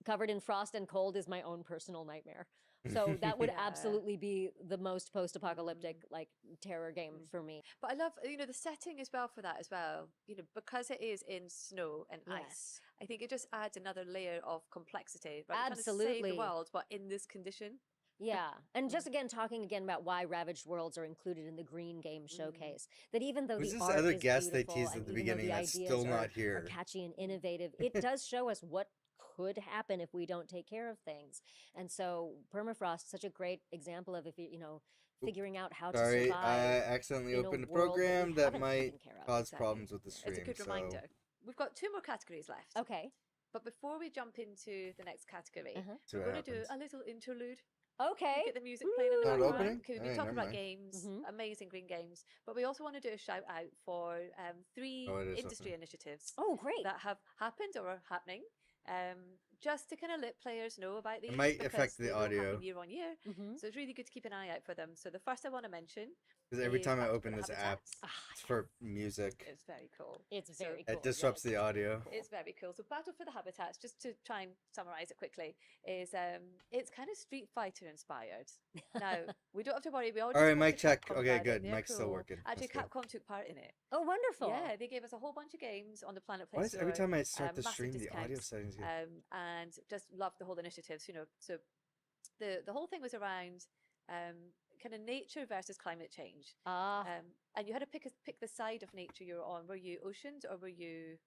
Speaker 3: covered in frost and cold is my own personal nightmare. So that would
Speaker 2: Yeah.
Speaker 3: absolutely be the most post-apocalyptic like terror game for me.
Speaker 2: But I love, the setting as well for that as well. Because it is in snow and ice. I think it just adds another layer of complexity. Right? You're trying to save
Speaker 3: Absolutely.
Speaker 2: the world, but in this condition.
Speaker 3: Yeah, and just again talking again about why Ravaged Worlds are included in the Green Game Showcase. That even though
Speaker 1: Who's
Speaker 3: the
Speaker 1: this
Speaker 3: art
Speaker 1: other
Speaker 3: is
Speaker 1: guest they
Speaker 3: beautiful
Speaker 1: teased
Speaker 3: and
Speaker 1: at the
Speaker 3: even though
Speaker 1: beginning that's
Speaker 3: ideas
Speaker 1: still
Speaker 3: are
Speaker 1: not here?
Speaker 3: catchy and innovative, it does show us what could happen if we don't take care of things. And so permafrost, such a great example of if you figuring out how to
Speaker 1: Sorry,
Speaker 3: survive.
Speaker 1: I accidentally
Speaker 3: in a
Speaker 1: opened a
Speaker 3: world
Speaker 1: program
Speaker 3: we
Speaker 1: that
Speaker 3: haven't
Speaker 1: might
Speaker 3: taken care of.
Speaker 1: cause
Speaker 2: Exactly.
Speaker 1: problems with the stream.
Speaker 2: It's a good
Speaker 1: so
Speaker 2: reminder. We've got 2 more categories left.
Speaker 3: Okay.
Speaker 2: But before we jump into the next category,
Speaker 1: See
Speaker 2: we're
Speaker 1: what
Speaker 2: going to do
Speaker 1: happens.
Speaker 2: a little interlude.
Speaker 3: Okay.
Speaker 2: Get the music playing in the
Speaker 1: Not
Speaker 2: background.
Speaker 1: opening?
Speaker 2: Okay, we've been
Speaker 1: Hey,
Speaker 2: talking
Speaker 1: never
Speaker 2: about
Speaker 1: mind.
Speaker 2: games, amazing green games, but we also want to do a shout out for 3
Speaker 1: Oh, it is
Speaker 2: industry
Speaker 1: opening.
Speaker 2: initiatives.
Speaker 3: Oh, great.
Speaker 2: That have happened or are happening. Just to kind of let players know about these.
Speaker 1: might
Speaker 2: because
Speaker 1: affect the
Speaker 2: they will happen
Speaker 1: audio.
Speaker 2: year on year. So it's really good to keep an eye out for them. So the first I want to mention.
Speaker 1: Because every
Speaker 2: is
Speaker 1: time I
Speaker 2: Back to
Speaker 1: open
Speaker 2: the
Speaker 1: this app,
Speaker 2: Habitats.
Speaker 1: it's for music.
Speaker 2: It's very cool.
Speaker 3: It's very cool.
Speaker 1: It disrupts the audio.
Speaker 2: It's very cool. So Battle for the Habitats, just to try and summarize it quickly, is it's kind of Street Fighter inspired. Now, we don't have to worry. We already
Speaker 1: All right,
Speaker 2: spoke
Speaker 1: mic
Speaker 2: to
Speaker 1: check.
Speaker 2: Capcom
Speaker 1: Okay,
Speaker 2: about it,
Speaker 1: good.
Speaker 2: and they're
Speaker 1: Mic's still
Speaker 2: cool.
Speaker 1: working.
Speaker 2: Actually,
Speaker 1: That's good.
Speaker 2: Capcom took part in it.
Speaker 3: Oh, wonderful.
Speaker 2: Yeah, they gave us a whole bunch of games on the Planet Play
Speaker 1: Why is every
Speaker 2: Store,
Speaker 1: time I start the
Speaker 2: massive
Speaker 1: stream, the audio
Speaker 2: discounts,
Speaker 1: settings get...
Speaker 2: and just loved the whole initiatives. So the whole thing was around kind of nature versus climate change. And you had to pick the side of nature you're on. Were you oceans or were you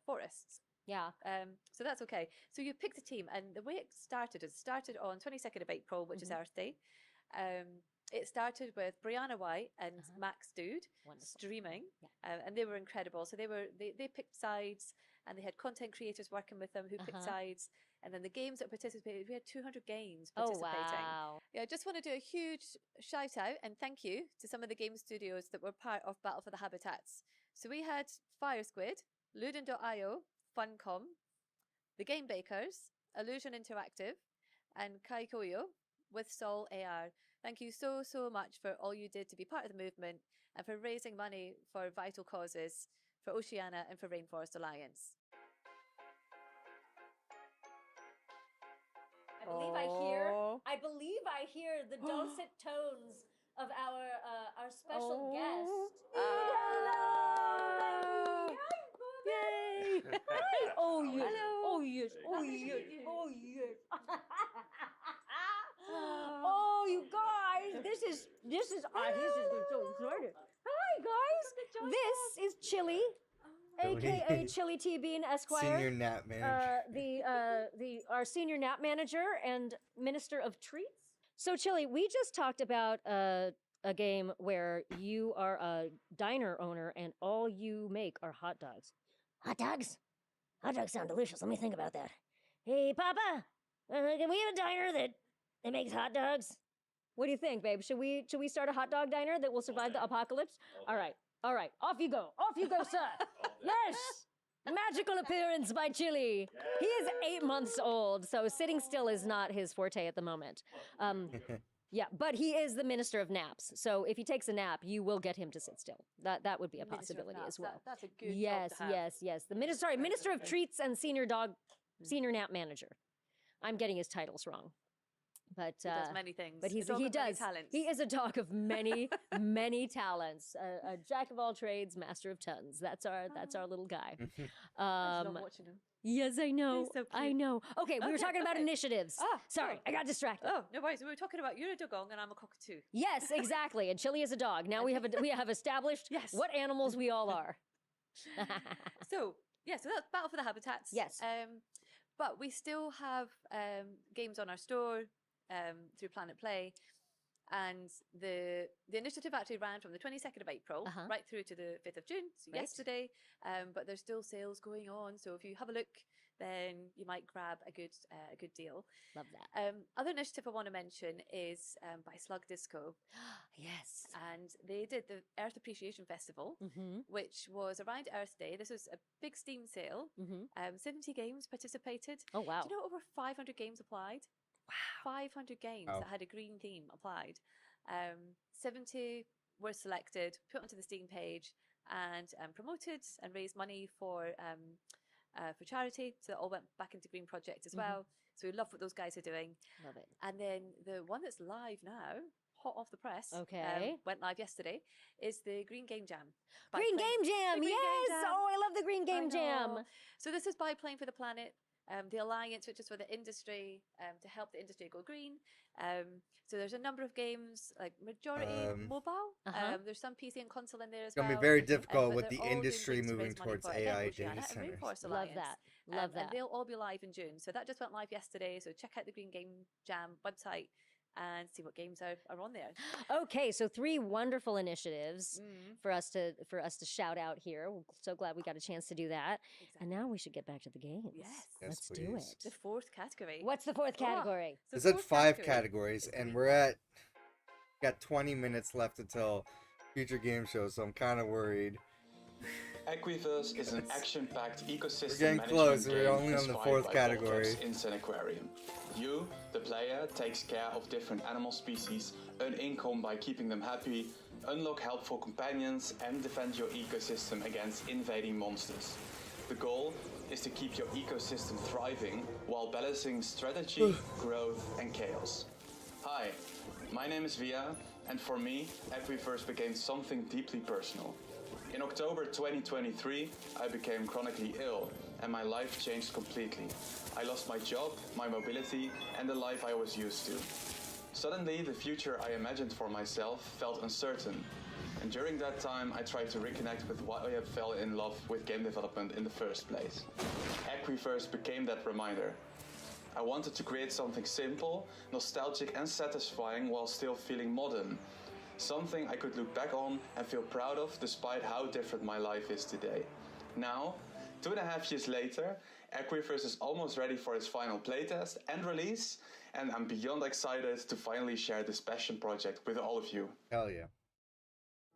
Speaker 2: forests?
Speaker 3: Yeah.
Speaker 2: So that's okay. So you picked a team, and the way it started on 22nd of April, which is Earth Day. it started with Brianna White and Max Dude streaming, and they were incredible. So they picked sides, and they had content creators working with them who picked sides. And then the games that participated, we had 200 games participating.
Speaker 3: Oh, wow.
Speaker 2: Yeah, I just want to do a huge shout out and thank you to some of the game studios that were part of Battle for the Habitats. So we had Fire Squid, Ludin.io, Funcom, The Game Bakers, Illusion Interactive, and Kaikoyo with Sol AR. Thank you so, so much for all you did to be part of the movement and for raising money for vital causes for Oceania and for Rainforest Alliance.
Speaker 3: I believe I hear the dulcet tones of our special guest.
Speaker 2: Hello!
Speaker 3: Yay! Hi! Oh yes! Oh yes! Oh yes! Oh yes! Oh, you guys! This is so exciting. Hi guys! This is Chili, aka Chili T Bean Esquire,
Speaker 1: Senior Nap Manager.
Speaker 3: our senior nap manager and minister of treats. So Chili, we just talked about a game where you are a diner owner and all you make are hot dogs. Hot dogs? Hot dogs sound delicious. Let me think about that. Hey, Papa, can we have a diner that makes hot dogs? What do you think, babe? Should we start a hot dog diner that will survive the apocalypse? All right. Off you go, sir. Yes. Magical appearance by Chili. He is 8 months old, so sitting still is not his forte at the moment. Yeah, but he is the minister of naps. So if he takes a nap, you will get him to sit still. That would be a possibility as well.
Speaker 2: That's a good
Speaker 3: Yes,
Speaker 2: job to have.
Speaker 3: yes. The minister of treats and senior nap manager. I'm getting his titles wrong. But
Speaker 2: He does many things.
Speaker 3: But
Speaker 2: A dog of
Speaker 3: he
Speaker 2: many
Speaker 3: does.
Speaker 2: talents.
Speaker 3: He is a dog of many many talents. A jack of all trades, master of tons. That's our little guy.
Speaker 2: I love watching him.
Speaker 3: Yes, I know.
Speaker 2: He's so
Speaker 3: I
Speaker 2: cute.
Speaker 3: know. Okay, we were talking about
Speaker 2: okay.
Speaker 3: initiatives. Sorry, I got distracted.
Speaker 2: Oh, no worries. We were talking about you're a dugong and I'm a cockatoo.
Speaker 3: Yes, exactly. And Chili is a dog. Now we have established what animals we all are.
Speaker 2: So that's Battle for the Habitats.
Speaker 3: Yes.
Speaker 2: But we still have games on our store through Planet Play. And the initiative actually ran from the 22nd of April right through to the 5th of June, so
Speaker 3: Right.
Speaker 2: yesterday. But there's still sales going on. So if you have a look, then you might grab a good deal.
Speaker 3: Love that.
Speaker 2: Other initiative I want to mention is by Slug Disco.
Speaker 3: Yes.
Speaker 2: And they did the Earth Appreciation Festival, which was around Earth Day. This was a big Steam sale. 70 games participated.
Speaker 3: Oh, wow.
Speaker 2: Do you know over 500 games applied? Wow. 500 games
Speaker 1: Wow.
Speaker 2: that had a green theme applied. 70 were selected, put onto the Steam page, and promoted and raised money for charity. So that all went back into Green Project as well. So we love what those guys are doing.
Speaker 3: Love it.
Speaker 2: And then the one that's live now, hot off the press,
Speaker 3: Okay.
Speaker 2: went live yesterday, is the Green Game Jam. By
Speaker 3: Green
Speaker 2: Playing-
Speaker 3: Game Jam.
Speaker 2: the Green
Speaker 3: Yes.
Speaker 2: Game Jam.
Speaker 3: Oh, I love the Green Game
Speaker 2: I
Speaker 3: Jam.
Speaker 2: know. So this is by Playing for the Planet, the Alliance, which is for the industry, to help the industry go green. So there's a number of games, like majority mobile. There's some PC and console in there as
Speaker 1: It's gonna
Speaker 2: well.
Speaker 1: be very difficult
Speaker 2: but
Speaker 1: with
Speaker 2: they're
Speaker 1: the
Speaker 2: all doing
Speaker 1: industry
Speaker 2: things to
Speaker 1: moving
Speaker 2: raise money
Speaker 1: towards
Speaker 2: for
Speaker 1: AI
Speaker 2: Oceania
Speaker 1: data
Speaker 2: and
Speaker 1: centers.
Speaker 2: Rainforest
Speaker 3: Love
Speaker 2: Alliance.
Speaker 3: that. Love that.
Speaker 2: And they'll all be live in June. So that just went live yesterday. So check out the Green Game Jam website and see what games are on there.
Speaker 3: Okay, so 3 wonderful initiatives for us to shout out here. We're so glad we got a chance to do that. And now we should get back to the games.
Speaker 2: Yes.
Speaker 3: Let's do
Speaker 1: please.
Speaker 3: it.
Speaker 2: The 4th category.
Speaker 3: What's the 4th category?
Speaker 2: So
Speaker 1: It said
Speaker 2: fourth
Speaker 1: 5 categories, and got 20 minutes left until future game shows, so I'm kind of worried.
Speaker 5: Equiverse is an action-packed ecosystem
Speaker 1: We're getting
Speaker 5: management
Speaker 1: close.
Speaker 5: game
Speaker 1: We're only on the
Speaker 5: inspired
Speaker 1: 4th
Speaker 5: by
Speaker 1: category.
Speaker 5: Voltrek's Insane Aquarium. You, the player, takes care of different animal species, earn income by keeping them happy, unlock helpful companions, and defend your ecosystem against invading monsters. The goal is to keep your ecosystem thriving while balancing strategy, growth, and chaos. Hi, my name is Via, and for me, Equiverse became something deeply personal. In October 2023, I became chronically ill, and my life changed completely. I lost my job, my mobility, and the life I was used to. Suddenly, the future I imagined for myself felt uncertain, and during that time, I tried to reconnect with why I fell in love with game development in the first place. Equiverse became that reminder.
Speaker 4: I wanted to create something simple, nostalgic and satisfying while still feeling modern. Something I could look back on and feel proud of despite how different my life is today. Now, 2.5 years later, Equiverse is almost ready for its final playtest and release, and I'm beyond excited to finally share this passion project with all of you.
Speaker 1: Hell yeah.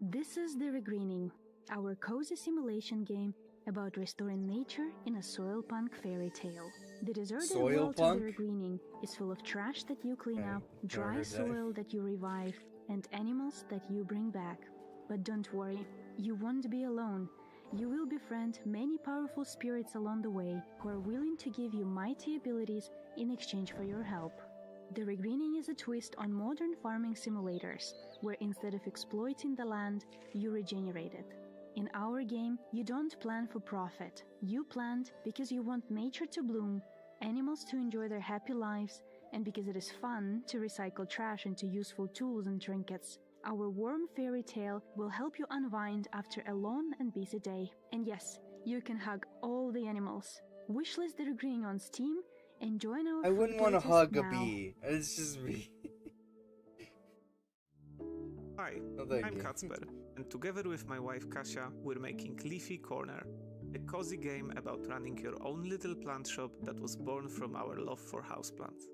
Speaker 22: This is The Regreening, our cozy simulation game about restoring nature in a soil punk fairy tale. The deserted
Speaker 1: Soil
Speaker 22: world
Speaker 1: punk?
Speaker 22: of The Regreening is full of trash that you clean up, dry
Speaker 1: heard that.
Speaker 22: soil that you revive, and animals that you bring back. But don't worry, you won't be alone. You will befriend many powerful spirits along the way who are willing to give you mighty abilities in exchange for your help. The Regreening is a twist on modern farming simulators, where instead of exploiting the land, you regenerate it. In our game, you don't plant for profit. You plant because you want nature to bloom, animals to enjoy their happy lives, and because it is fun to recycle trash into useful tools and trinkets. Our warm fairy tale will help you unwind after a long and busy day. And yes, you can hug all the animals. Wishlist The Regreening on Steam and join our
Speaker 1: I wouldn't
Speaker 22: free
Speaker 1: want to
Speaker 22: playtest
Speaker 1: hug a
Speaker 22: now.
Speaker 1: bee. It's just me.
Speaker 23: Hi,
Speaker 1: Oh, thank
Speaker 23: I'm
Speaker 1: you.
Speaker 23: Kacper, and together with my wife Kasia, we're making Leafy Corner, a cozy game about running your own little plant shop that was born from our love for houseplants.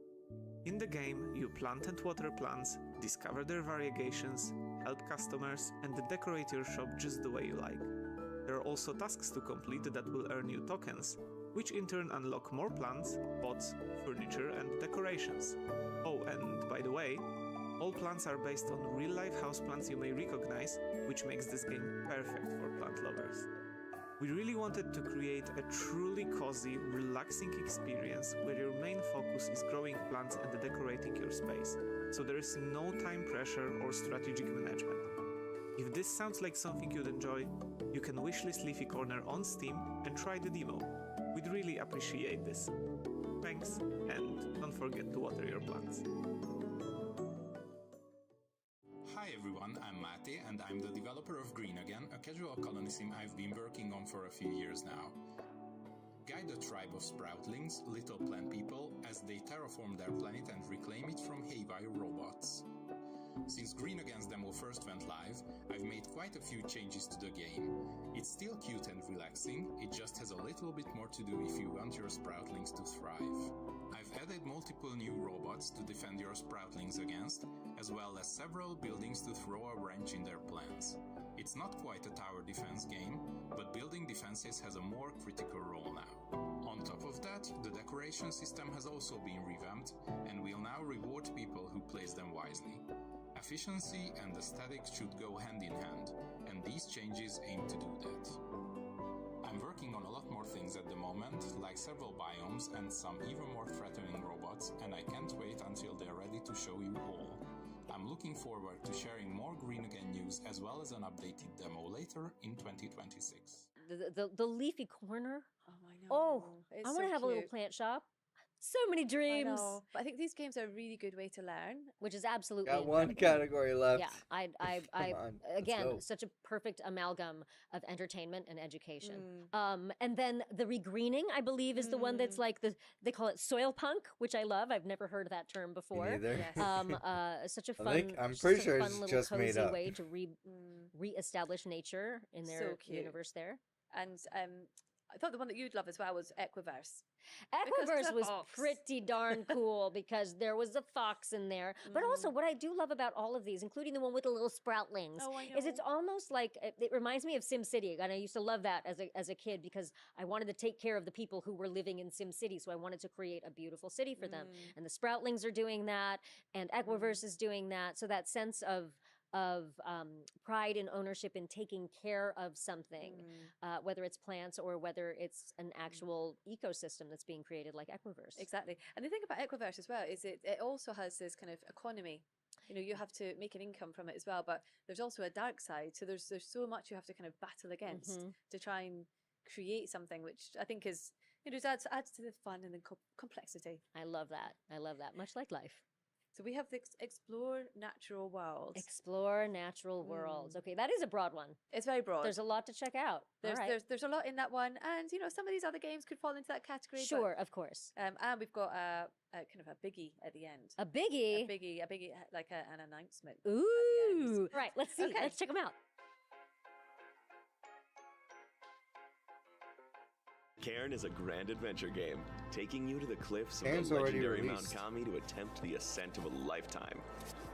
Speaker 23: In the game, you plant and water plants, discover their variegations, help customers, and decorate your shop just the way you like. There are also tasks to complete that will earn you tokens, which in turn unlock more plants, pots, furniture, and decorations. Oh, and by the way, all plants are based on real-life houseplants you may recognize, which makes this game perfect for plant lovers. We really wanted to create a truly cozy, relaxing experience where your main focus is growing plants and decorating your space, so there is no time pressure or strategic management. If this sounds like something you'd enjoy, you can wishlist Leafy Corner on Steam and try the demo. We'd really appreciate this. Thanks, and don't forget to water your plants.
Speaker 24: Hi everyone, I'm Mate and I'm the developer of Green Again, a casual colony sim I've been working on for a few years now. Guide a tribe of sproutlings, little plant people, as they terraform their planet and reclaim it from haywire robots. Since Green Again's demo first went live, I've made quite a few changes to the game. It's still cute and relaxing, it just has a little bit more to do if you want your sproutlings to thrive. I've added multiple new robots to defend your sproutlings against, as well as several buildings to throw a wrench in their plans. It's not quite a tower defense game, but building defenses has a more critical role now. On top of that, the decoration system has also been revamped, and will now reward people who place them wisely. Efficiency and aesthetics should go hand in hand, and these changes aim to do that. I'm working on a lot more things at the moment, like several biomes and some even more threatening robots, and I can't wait until they're ready to show you all. I'm looking forward to sharing more Green Again news as well as an updated demo later in 2026.
Speaker 3: The Leafy Corner.
Speaker 2: Oh, I know.
Speaker 3: Oh,
Speaker 2: It's
Speaker 3: I want to
Speaker 2: so
Speaker 3: have a little
Speaker 2: cute.
Speaker 3: plant shop. So many
Speaker 2: I
Speaker 3: dreams.
Speaker 2: know. But I think these games are a really good way to learn.
Speaker 3: Which is absolutely
Speaker 1: Got one
Speaker 3: incredible.
Speaker 1: category left.
Speaker 3: Yeah, I
Speaker 1: Come on, let's
Speaker 3: again,
Speaker 1: go.
Speaker 3: such a perfect amalgam of entertainment and education.
Speaker 2: Mm.
Speaker 3: And then the regreening, I believe, is the one that's like they call it soil punk, which I love. I've never heard that term before.
Speaker 1: neither.
Speaker 3: Yes. Such a
Speaker 1: I
Speaker 3: fun,
Speaker 1: think- I'm
Speaker 3: such
Speaker 1: pretty
Speaker 3: a
Speaker 1: sure
Speaker 3: fun
Speaker 1: it's
Speaker 3: little
Speaker 1: just made
Speaker 3: cozy
Speaker 1: up.
Speaker 3: way to reestablish nature in
Speaker 2: So
Speaker 3: their
Speaker 2: cute.
Speaker 3: universe there.
Speaker 2: And I thought the one that you'd love as well was Equiverse. Because
Speaker 3: Equiverse
Speaker 2: it's a
Speaker 3: was
Speaker 2: fox.
Speaker 3: pretty darn cool because there was a fox in there. But also, what I do love about all of these, including the one with the little sproutlings,
Speaker 2: Oh, I
Speaker 3: is it's
Speaker 2: know.
Speaker 3: almost like it reminds me of SimCity, and I used to love that as a kid because I wanted to take care of the people who were living in SimCity, so I wanted to create a beautiful city for them. And the sproutlings are doing that, and Equiverse is doing that. So that sense of pride and ownership in taking care of something, whether it's plants or whether it's an actual ecosystem that's being created like Equiverse.
Speaker 2: Exactly. And the thing about Equiverse as well is it also has this kind of economy. You know, you have to make an income from it as well, but there's also a dark side. So there's so much you have to kind of battle against to try and create something, which I think is, you know, adds to the fun and the complexity.
Speaker 3: I love that. I love that. Much like life.
Speaker 2: So we have the explore natural worlds.
Speaker 3: Explore natural worlds. Okay, that is a broad one.
Speaker 2: It's very broad.
Speaker 3: There's a lot to check out.
Speaker 2: There's
Speaker 3: All right.
Speaker 2: there's a lot in that one, and you know some of these other games could fall into that category.
Speaker 3: Sure, of course.
Speaker 2: And we've got a kind of a biggie at the end.
Speaker 3: A biggie.
Speaker 2: A biggie, like an announcement.
Speaker 3: Ooh. Right. Let's see.
Speaker 2: Okay.
Speaker 3: Let's check them out.
Speaker 13: Cairn is a grand adventure game, taking you to the cliffs of
Speaker 1: Cairn's
Speaker 13: the
Speaker 1: already
Speaker 13: legendary Mount
Speaker 1: released.
Speaker 13: Kami to attempt the ascent of a lifetime.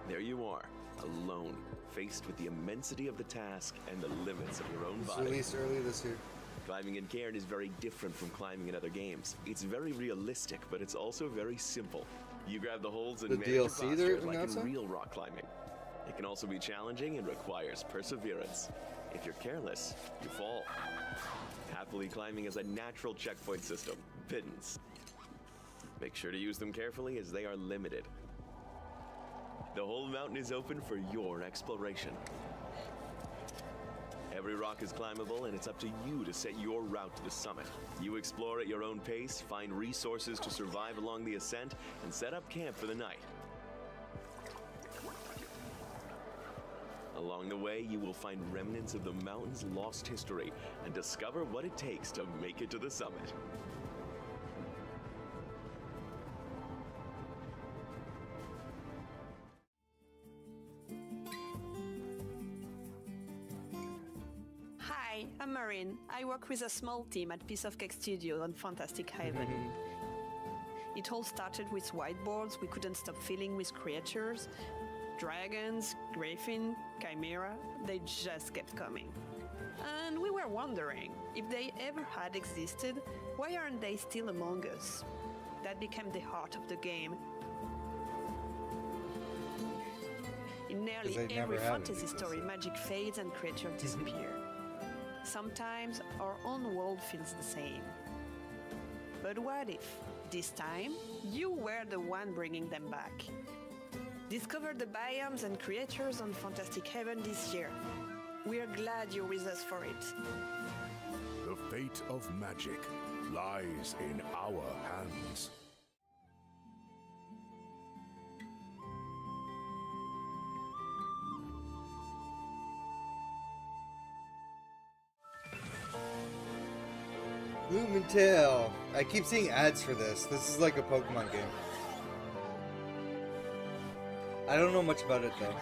Speaker 13: There you are, alone, faced with the immensity of the task and the limits of your own
Speaker 1: It was
Speaker 13: body.
Speaker 1: released early this year.
Speaker 13: Climbing in Cairn is very different from climbing in other games. It's very realistic, but it's also very simple. You grab the holds and
Speaker 1: The
Speaker 13: manage your
Speaker 1: DLC they're
Speaker 13: posture like in
Speaker 1: announcing?
Speaker 13: real rock climbing. It can also be challenging and requires perseverance. If you're careless, you fall. Happily climbing is a natural checkpoint system, pittance. Make sure to use them carefully as they are limited. The whole mountain is open for your exploration. Every rock is climbable, and it's up to you to set your route to the summit. You explore at your own pace, find resources to survive along the ascent, and set up camp for the night. Along the way, you will find remnants of the mountain's lost history and discover what it takes to make it to the summit.
Speaker 6: Hi, I'm Marin. I work with a small team at Piece of Cake Studio on Fantastic Haven. It all started with whiteboards we couldn't stop filling with creatures. Dragons, griffin, chimera, they just kept coming. And we were wondering, if they ever had existed, why aren't they still among us? That became the heart of the game. In nearly
Speaker 1: 'Cause they
Speaker 6: every
Speaker 1: never have
Speaker 6: fantasy
Speaker 1: existed.
Speaker 6: story, magic fades and creatures disappear. Sometimes our own world feels the same. But what if, this time, you were the one bringing them back? Discover the biomes and creatures on Fantastic Haven this year. We're glad you're with us for it.
Speaker 7: The fate of magic lies in our hands.
Speaker 1: Lumentail. I keep seeing ads for this. This is like a Pokemon game. I don't know much about it though.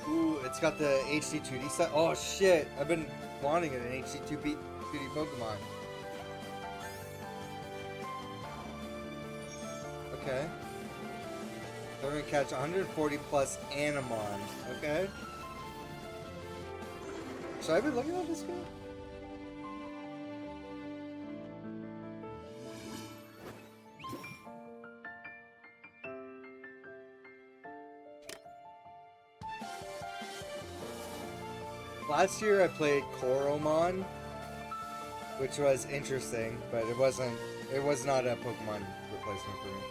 Speaker 1: Ooh, it's got the HD 2D stuff. Oh shit! I've been wanting an HD 2D Pokemon. Okay. So we're gonna catch 140 plus Animon. Okay. Should I be looking at this game? Last year I played Koromon, which was interesting, but it was not a Pokemon replacement for me.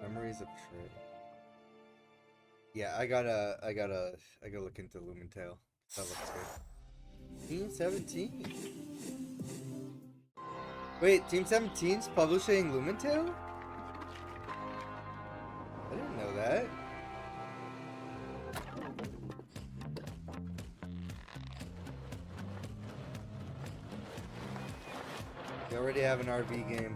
Speaker 1: Memories of Trade. Yeah, I gotta look into Lumentail. That looks good. Team 17. Wait, Team 17's publishing Lumentail? I didn't know that. They already have an RV game.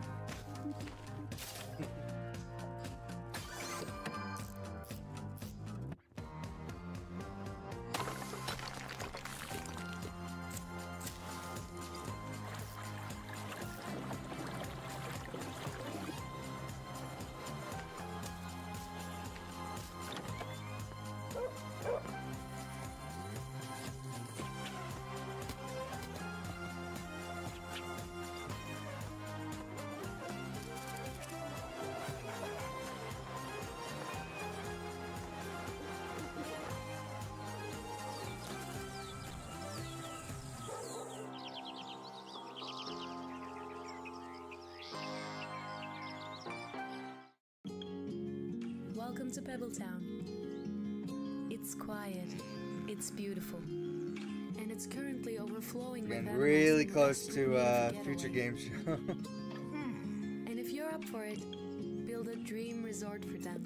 Speaker 8: Welcome to Pebbletown. It's quiet, it's beautiful, and it's currently overflowing with
Speaker 1: Getting
Speaker 8: animals
Speaker 1: really
Speaker 8: in
Speaker 1: close
Speaker 8: quest
Speaker 1: to
Speaker 8: for a
Speaker 1: Future
Speaker 8: getaway.
Speaker 1: Game Show.
Speaker 8: And if you're up for it, build a dream resort for them.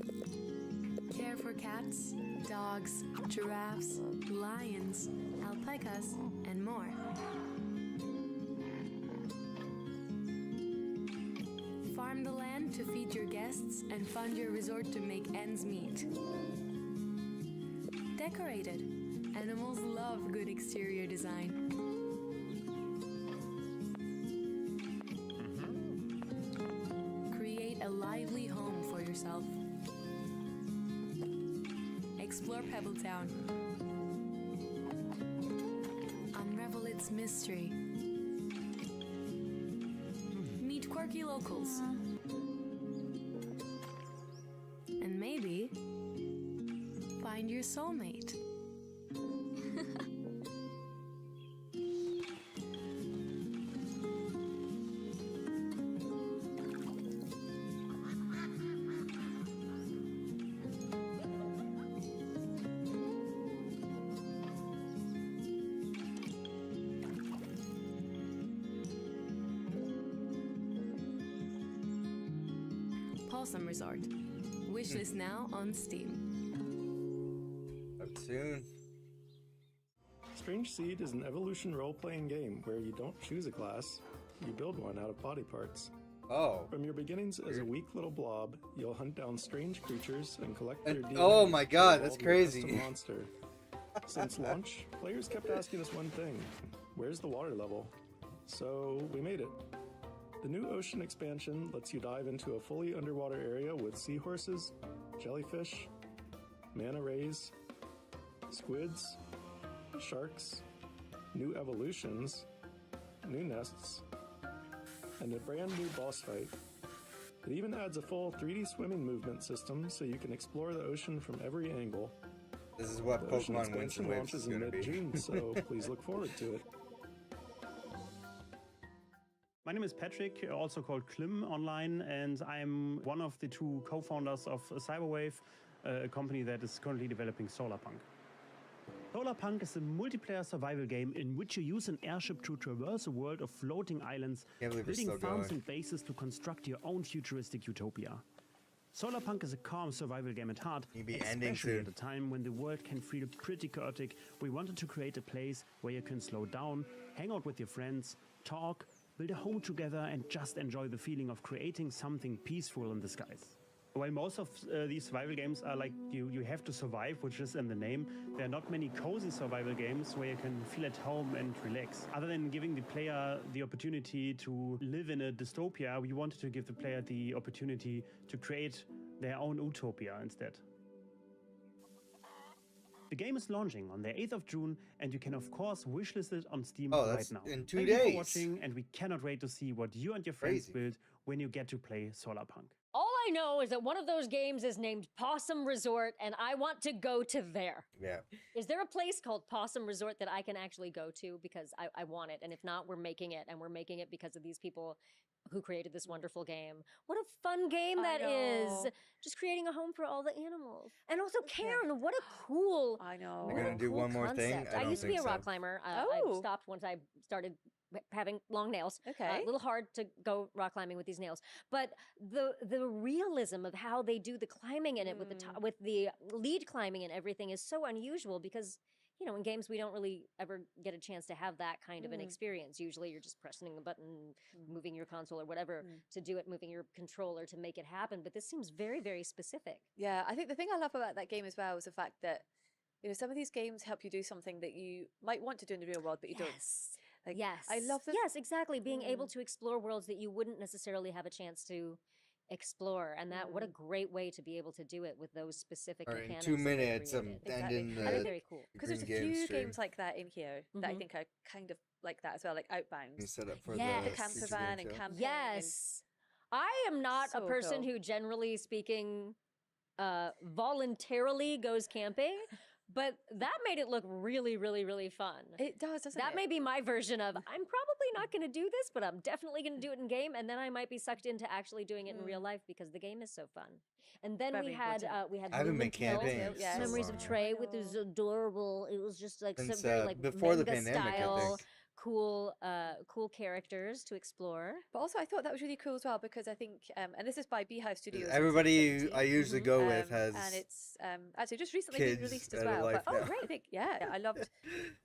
Speaker 8: Care for cats, dogs, giraffes, lions, alpacas, and more. Farm the land to feed your guests and fund your resort to make ends meet. Decorate it. Animals love good exterior design. Create a lively home for yourself. Explore Pebbletown. Unravel its mystery. Meet quirky locals. And maybe find your soulmate. Possum Resort. Wishlist now on Steam.
Speaker 1: Up soon.
Speaker 9: Strange Seed is an evolution role-playing game where you don't choose a class, you build one out of body parts.
Speaker 1: Oh.
Speaker 9: From your beginnings as a weak little blob, you'll hunt down strange creatures and collect their DNA.
Speaker 1: Oh my god,
Speaker 9: to
Speaker 1: that's
Speaker 9: evolve your
Speaker 1: crazy.
Speaker 9: custom monster. Since launch, players kept asking us one thing: where's the water level? So we made it. The new ocean expansion lets you dive into a fully underwater area with seahorses, jellyfish, manta rays, squids, sharks, new evolutions, new nests, and a brand new boss fight. It even adds a full 3D swimming movement system so you can explore the ocean from every angle.
Speaker 1: This is what
Speaker 9: The ocean
Speaker 1: Pokemon
Speaker 9: expansion
Speaker 1: Winston Waves
Speaker 9: launches
Speaker 1: is
Speaker 9: in
Speaker 1: going to be.
Speaker 9: mid-June, so please look forward to it.
Speaker 10: My name is Patrick, also called Klim online, and I'm one of the two co-founders of Cyberwave, a company that is currently developing Solarpunk. Solarpunk is a multiplayer survival game in which you use an airship to traverse a world of floating islands,
Speaker 1: Can't believe we're
Speaker 10: building
Speaker 1: still
Speaker 10: farms
Speaker 1: going.
Speaker 10: and bases to construct your own futuristic utopia. Solarpunk is a calm survival game at heart,
Speaker 1: You'll be ending
Speaker 10: especially
Speaker 1: soon.
Speaker 10: at a time when the world can feel pretty chaotic. We wanted to create a place where you can slow down, hang out with your friends, talk, build a home together, and just enjoy the feeling of creating something peaceful in the skies. While most of these survival games are like you have to survive, which is in the name, there are not many cozy survival games where you can feel at home and relax. Other than giving the player the opportunity to live in a dystopia, we wanted to give the player the opportunity to create their own utopia instead. The game is launching on the 8th of June, and you can of course wishlist it on Steam
Speaker 1: Oh,
Speaker 10: right
Speaker 1: that's
Speaker 10: now.
Speaker 1: in 2
Speaker 10: Thank you
Speaker 1: days.
Speaker 10: for watching, and we cannot wait to see what you and your friends
Speaker 1: Crazy.
Speaker 10: build when you get to play Solarpunk.
Speaker 3: All I know is that one of those games is named Possum Resort, and I want to go to there.
Speaker 1: Yeah.
Speaker 3: Is there a place called Possum Resort that I can actually go to? Because I want it. And if not, we're making it. And we're making it because of these people who created this wonderful game. What a fun game that is!
Speaker 2: know.
Speaker 3: Just creating a home for all the animals. And also Karen, what a cool
Speaker 2: I know.
Speaker 1: They're gonna do one more thing?
Speaker 3: concept.
Speaker 1: I
Speaker 3: I
Speaker 1: don't
Speaker 3: used to be a
Speaker 1: think
Speaker 3: rock
Speaker 1: so.
Speaker 3: climber.
Speaker 2: Oh.
Speaker 3: I stopped once I started having long nails.
Speaker 2: Okay.
Speaker 3: A little hard to go rock climbing with these nails. But the realism of how they do the climbing in it with with the lead climbing and everything is so unusual because you know, in games we don't really ever get a chance to have that kind of an experience. Usually you're just pressing a button, moving your console or whatever to do it, moving your controller to make it happen. But this seems very, very specific.
Speaker 2: Yeah, I think the thing I love about that game as well is the fact that you know some of these games help you do something that you might want to do in the real world, but you don't. Like,
Speaker 3: Yes.
Speaker 2: I love the
Speaker 3: Yes, exactly. Being able to explore worlds that you wouldn't necessarily have a chance to explore. And that what a great way to be able to do it with those specific
Speaker 1: All right, in
Speaker 3: mechanics.
Speaker 1: 2
Speaker 3: that they
Speaker 1: minutes,
Speaker 3: created.
Speaker 1: ending
Speaker 2: I
Speaker 1: the
Speaker 2: think
Speaker 3: very cool.
Speaker 2: because there's a
Speaker 1: Green Game
Speaker 2: few
Speaker 1: stream.
Speaker 2: games like that in here that I think are kind of like that as well, like Outbound.
Speaker 1: You set up for
Speaker 3: Yes.
Speaker 1: the
Speaker 2: The camper
Speaker 1: Future
Speaker 2: van
Speaker 1: Game
Speaker 2: and
Speaker 1: Show.
Speaker 2: camping.
Speaker 3: Yes. I am not a
Speaker 2: So
Speaker 3: person
Speaker 2: cool.
Speaker 3: who generally speaking voluntarily goes camping, but that made it look really, really, really fun.
Speaker 2: It does, doesn't
Speaker 3: That
Speaker 2: it?
Speaker 3: may be my version of I'm probably not going to do this, but I'm definitely going to do it in game, and then I might be sucked into actually doing it in real life because the game is so fun. And then
Speaker 2: Very
Speaker 3: we had
Speaker 2: important.
Speaker 1: I haven't been
Speaker 3: Lumentil,
Speaker 1: campaigning in so
Speaker 3: Memories
Speaker 1: long.
Speaker 3: of Trey with his adorable. It was just like
Speaker 1: Since,
Speaker 3: some very like
Speaker 1: before the
Speaker 3: manga
Speaker 1: pandemic, I
Speaker 3: style,
Speaker 1: think.
Speaker 3: cool characters to explore.
Speaker 2: But also, I thought that was really cool as well because I think, and this is by Beehive Studios.
Speaker 1: Everybody I usually go with has
Speaker 2: and it's actually just recently been
Speaker 1: kids
Speaker 2: released as
Speaker 1: that are
Speaker 2: well.
Speaker 1: life
Speaker 2: But
Speaker 1: now.
Speaker 2: I think, yeah, I loved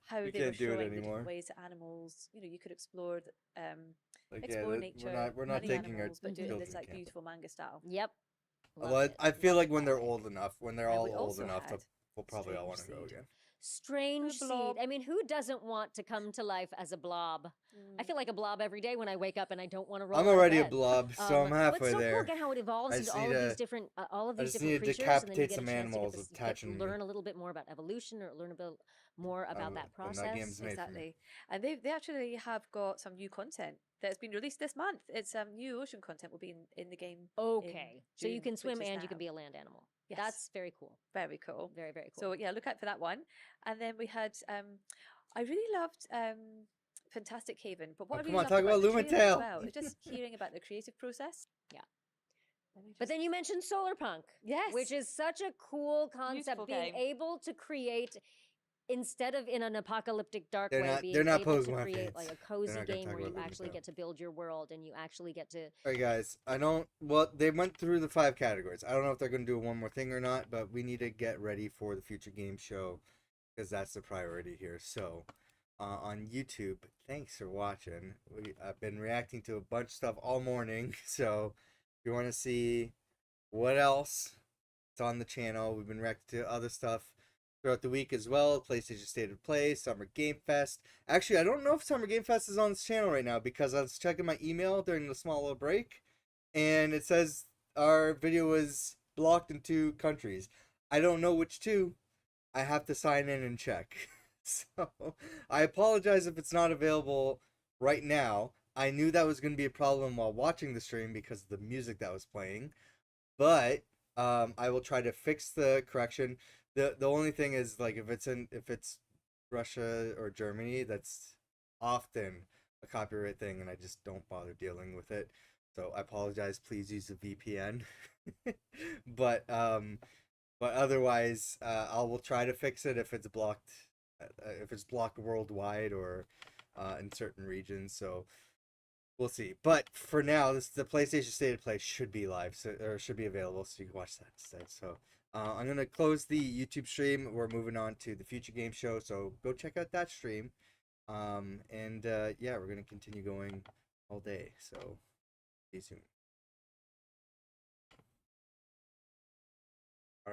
Speaker 2: how
Speaker 1: We
Speaker 2: they were
Speaker 1: can't do it
Speaker 2: showing the
Speaker 1: anymore.
Speaker 2: different ways that animals, you could explore,
Speaker 1: Like,
Speaker 2: explore
Speaker 1: yeah,
Speaker 2: nature,
Speaker 1: we're not
Speaker 2: funny
Speaker 1: taking our
Speaker 2: animals, but do it in this
Speaker 1: children
Speaker 2: like
Speaker 1: camping.
Speaker 2: beautiful manga style.
Speaker 3: Yep.
Speaker 1: Well, I feel like when they're old enough, when they're
Speaker 2: And
Speaker 1: all
Speaker 2: we
Speaker 1: old
Speaker 2: also
Speaker 1: enough,
Speaker 2: had
Speaker 1: we'll probably all want
Speaker 2: Strange
Speaker 1: to go
Speaker 2: Seed.
Speaker 1: again.
Speaker 3: Strange
Speaker 2: blob.
Speaker 3: seed. I mean, who doesn't want to come to life as a blob? I feel like a blob every day when I wake up and I don't want to roll.
Speaker 1: I'm
Speaker 3: out of
Speaker 1: already a
Speaker 3: bed.
Speaker 1: blob, so I'm
Speaker 3: But
Speaker 1: halfway
Speaker 3: it's so
Speaker 1: there.
Speaker 3: cool again how it evolves
Speaker 1: I
Speaker 3: into
Speaker 1: just
Speaker 3: all
Speaker 1: need
Speaker 3: of these
Speaker 1: to-
Speaker 3: different,
Speaker 1: I just
Speaker 3: different
Speaker 1: need to
Speaker 3: creatures, and then you
Speaker 1: decapitate
Speaker 3: get a
Speaker 1: some
Speaker 3: chance to
Speaker 1: animals
Speaker 3: get to
Speaker 1: attaching to me.
Speaker 3: learn a little bit more about evolution or learn a bit more about that
Speaker 1: and
Speaker 3: process.
Speaker 1: that game's made for me.
Speaker 2: Exactly. And they actually have got some new content that's been released this month. It's new ocean content will be in the game.
Speaker 3: Okay, so you
Speaker 2: June,
Speaker 3: can swim
Speaker 2: which is
Speaker 3: and you can
Speaker 2: now.
Speaker 3: be a land animal.
Speaker 2: Yes.
Speaker 3: That's very cool.
Speaker 2: Very cool.
Speaker 3: Very, very cool.
Speaker 2: So yeah, look out for that one. And then we had I really loved Fantastic Haven, but what
Speaker 1: Oh,
Speaker 2: I
Speaker 1: come
Speaker 2: really
Speaker 1: on,
Speaker 2: loved
Speaker 1: talk
Speaker 2: about
Speaker 1: about
Speaker 2: the trailer as
Speaker 1: Lumentel.
Speaker 2: well is just hearing about the creative process.
Speaker 3: Yeah. But then you mentioned solar punk.
Speaker 2: Yes.
Speaker 3: Which is such a cool concept.
Speaker 2: Beautiful
Speaker 3: Being
Speaker 2: game.
Speaker 3: able to create, instead of in an apocalyptic dark
Speaker 1: They're
Speaker 3: way,
Speaker 1: not-
Speaker 3: being
Speaker 1: they're not
Speaker 3: able
Speaker 1: posing
Speaker 3: to
Speaker 1: my
Speaker 3: create
Speaker 1: fans.
Speaker 3: like a
Speaker 1: They're
Speaker 3: cozy
Speaker 1: not gonna
Speaker 3: game
Speaker 1: talk
Speaker 3: where you
Speaker 1: about
Speaker 3: actually
Speaker 1: Lumentel.
Speaker 3: get to build your world and you actually get to.
Speaker 1: All right, guys. Well, they went through the 5 categories. I don't know if they're going to do one more thing or not, but we need to get ready for the future game show because that's the priority here. So, on YouTube, thanks for watching. I've been reacting to a bunch of stuff all morning. So, if you want to see what else, it's on the channel. We've been reacting to other stuff throughout the week as well. PlayStation State of Play, Summer Game Fest. Actually, I don't know if Summer Game Fest is on this channel right now because I was checking my email during the small little break, and it says our video was blocked in 2 countries. I don't know which 2. I have to sign in and check. So, I apologize if it's not available right now. I knew that was going to be a problem while watching the stream because of the music that was playing. But I will try to fix the correction. The only thing is, like, if it's Russia or Germany, that's often a copyright thing, and I just don't bother dealing with it. So I apologize. Please use a VPN. But otherwise, I will try to fix it if it's blocked worldwide or in certain regions. So we'll see. But for now, the PlayStation State of Play should be live, or should be available, so you can watch that instead. So I'm gonna close the YouTube stream. We're moving on to the future game show, so go check out that stream. Yeah, we're gonna continue going all day. So see you soon.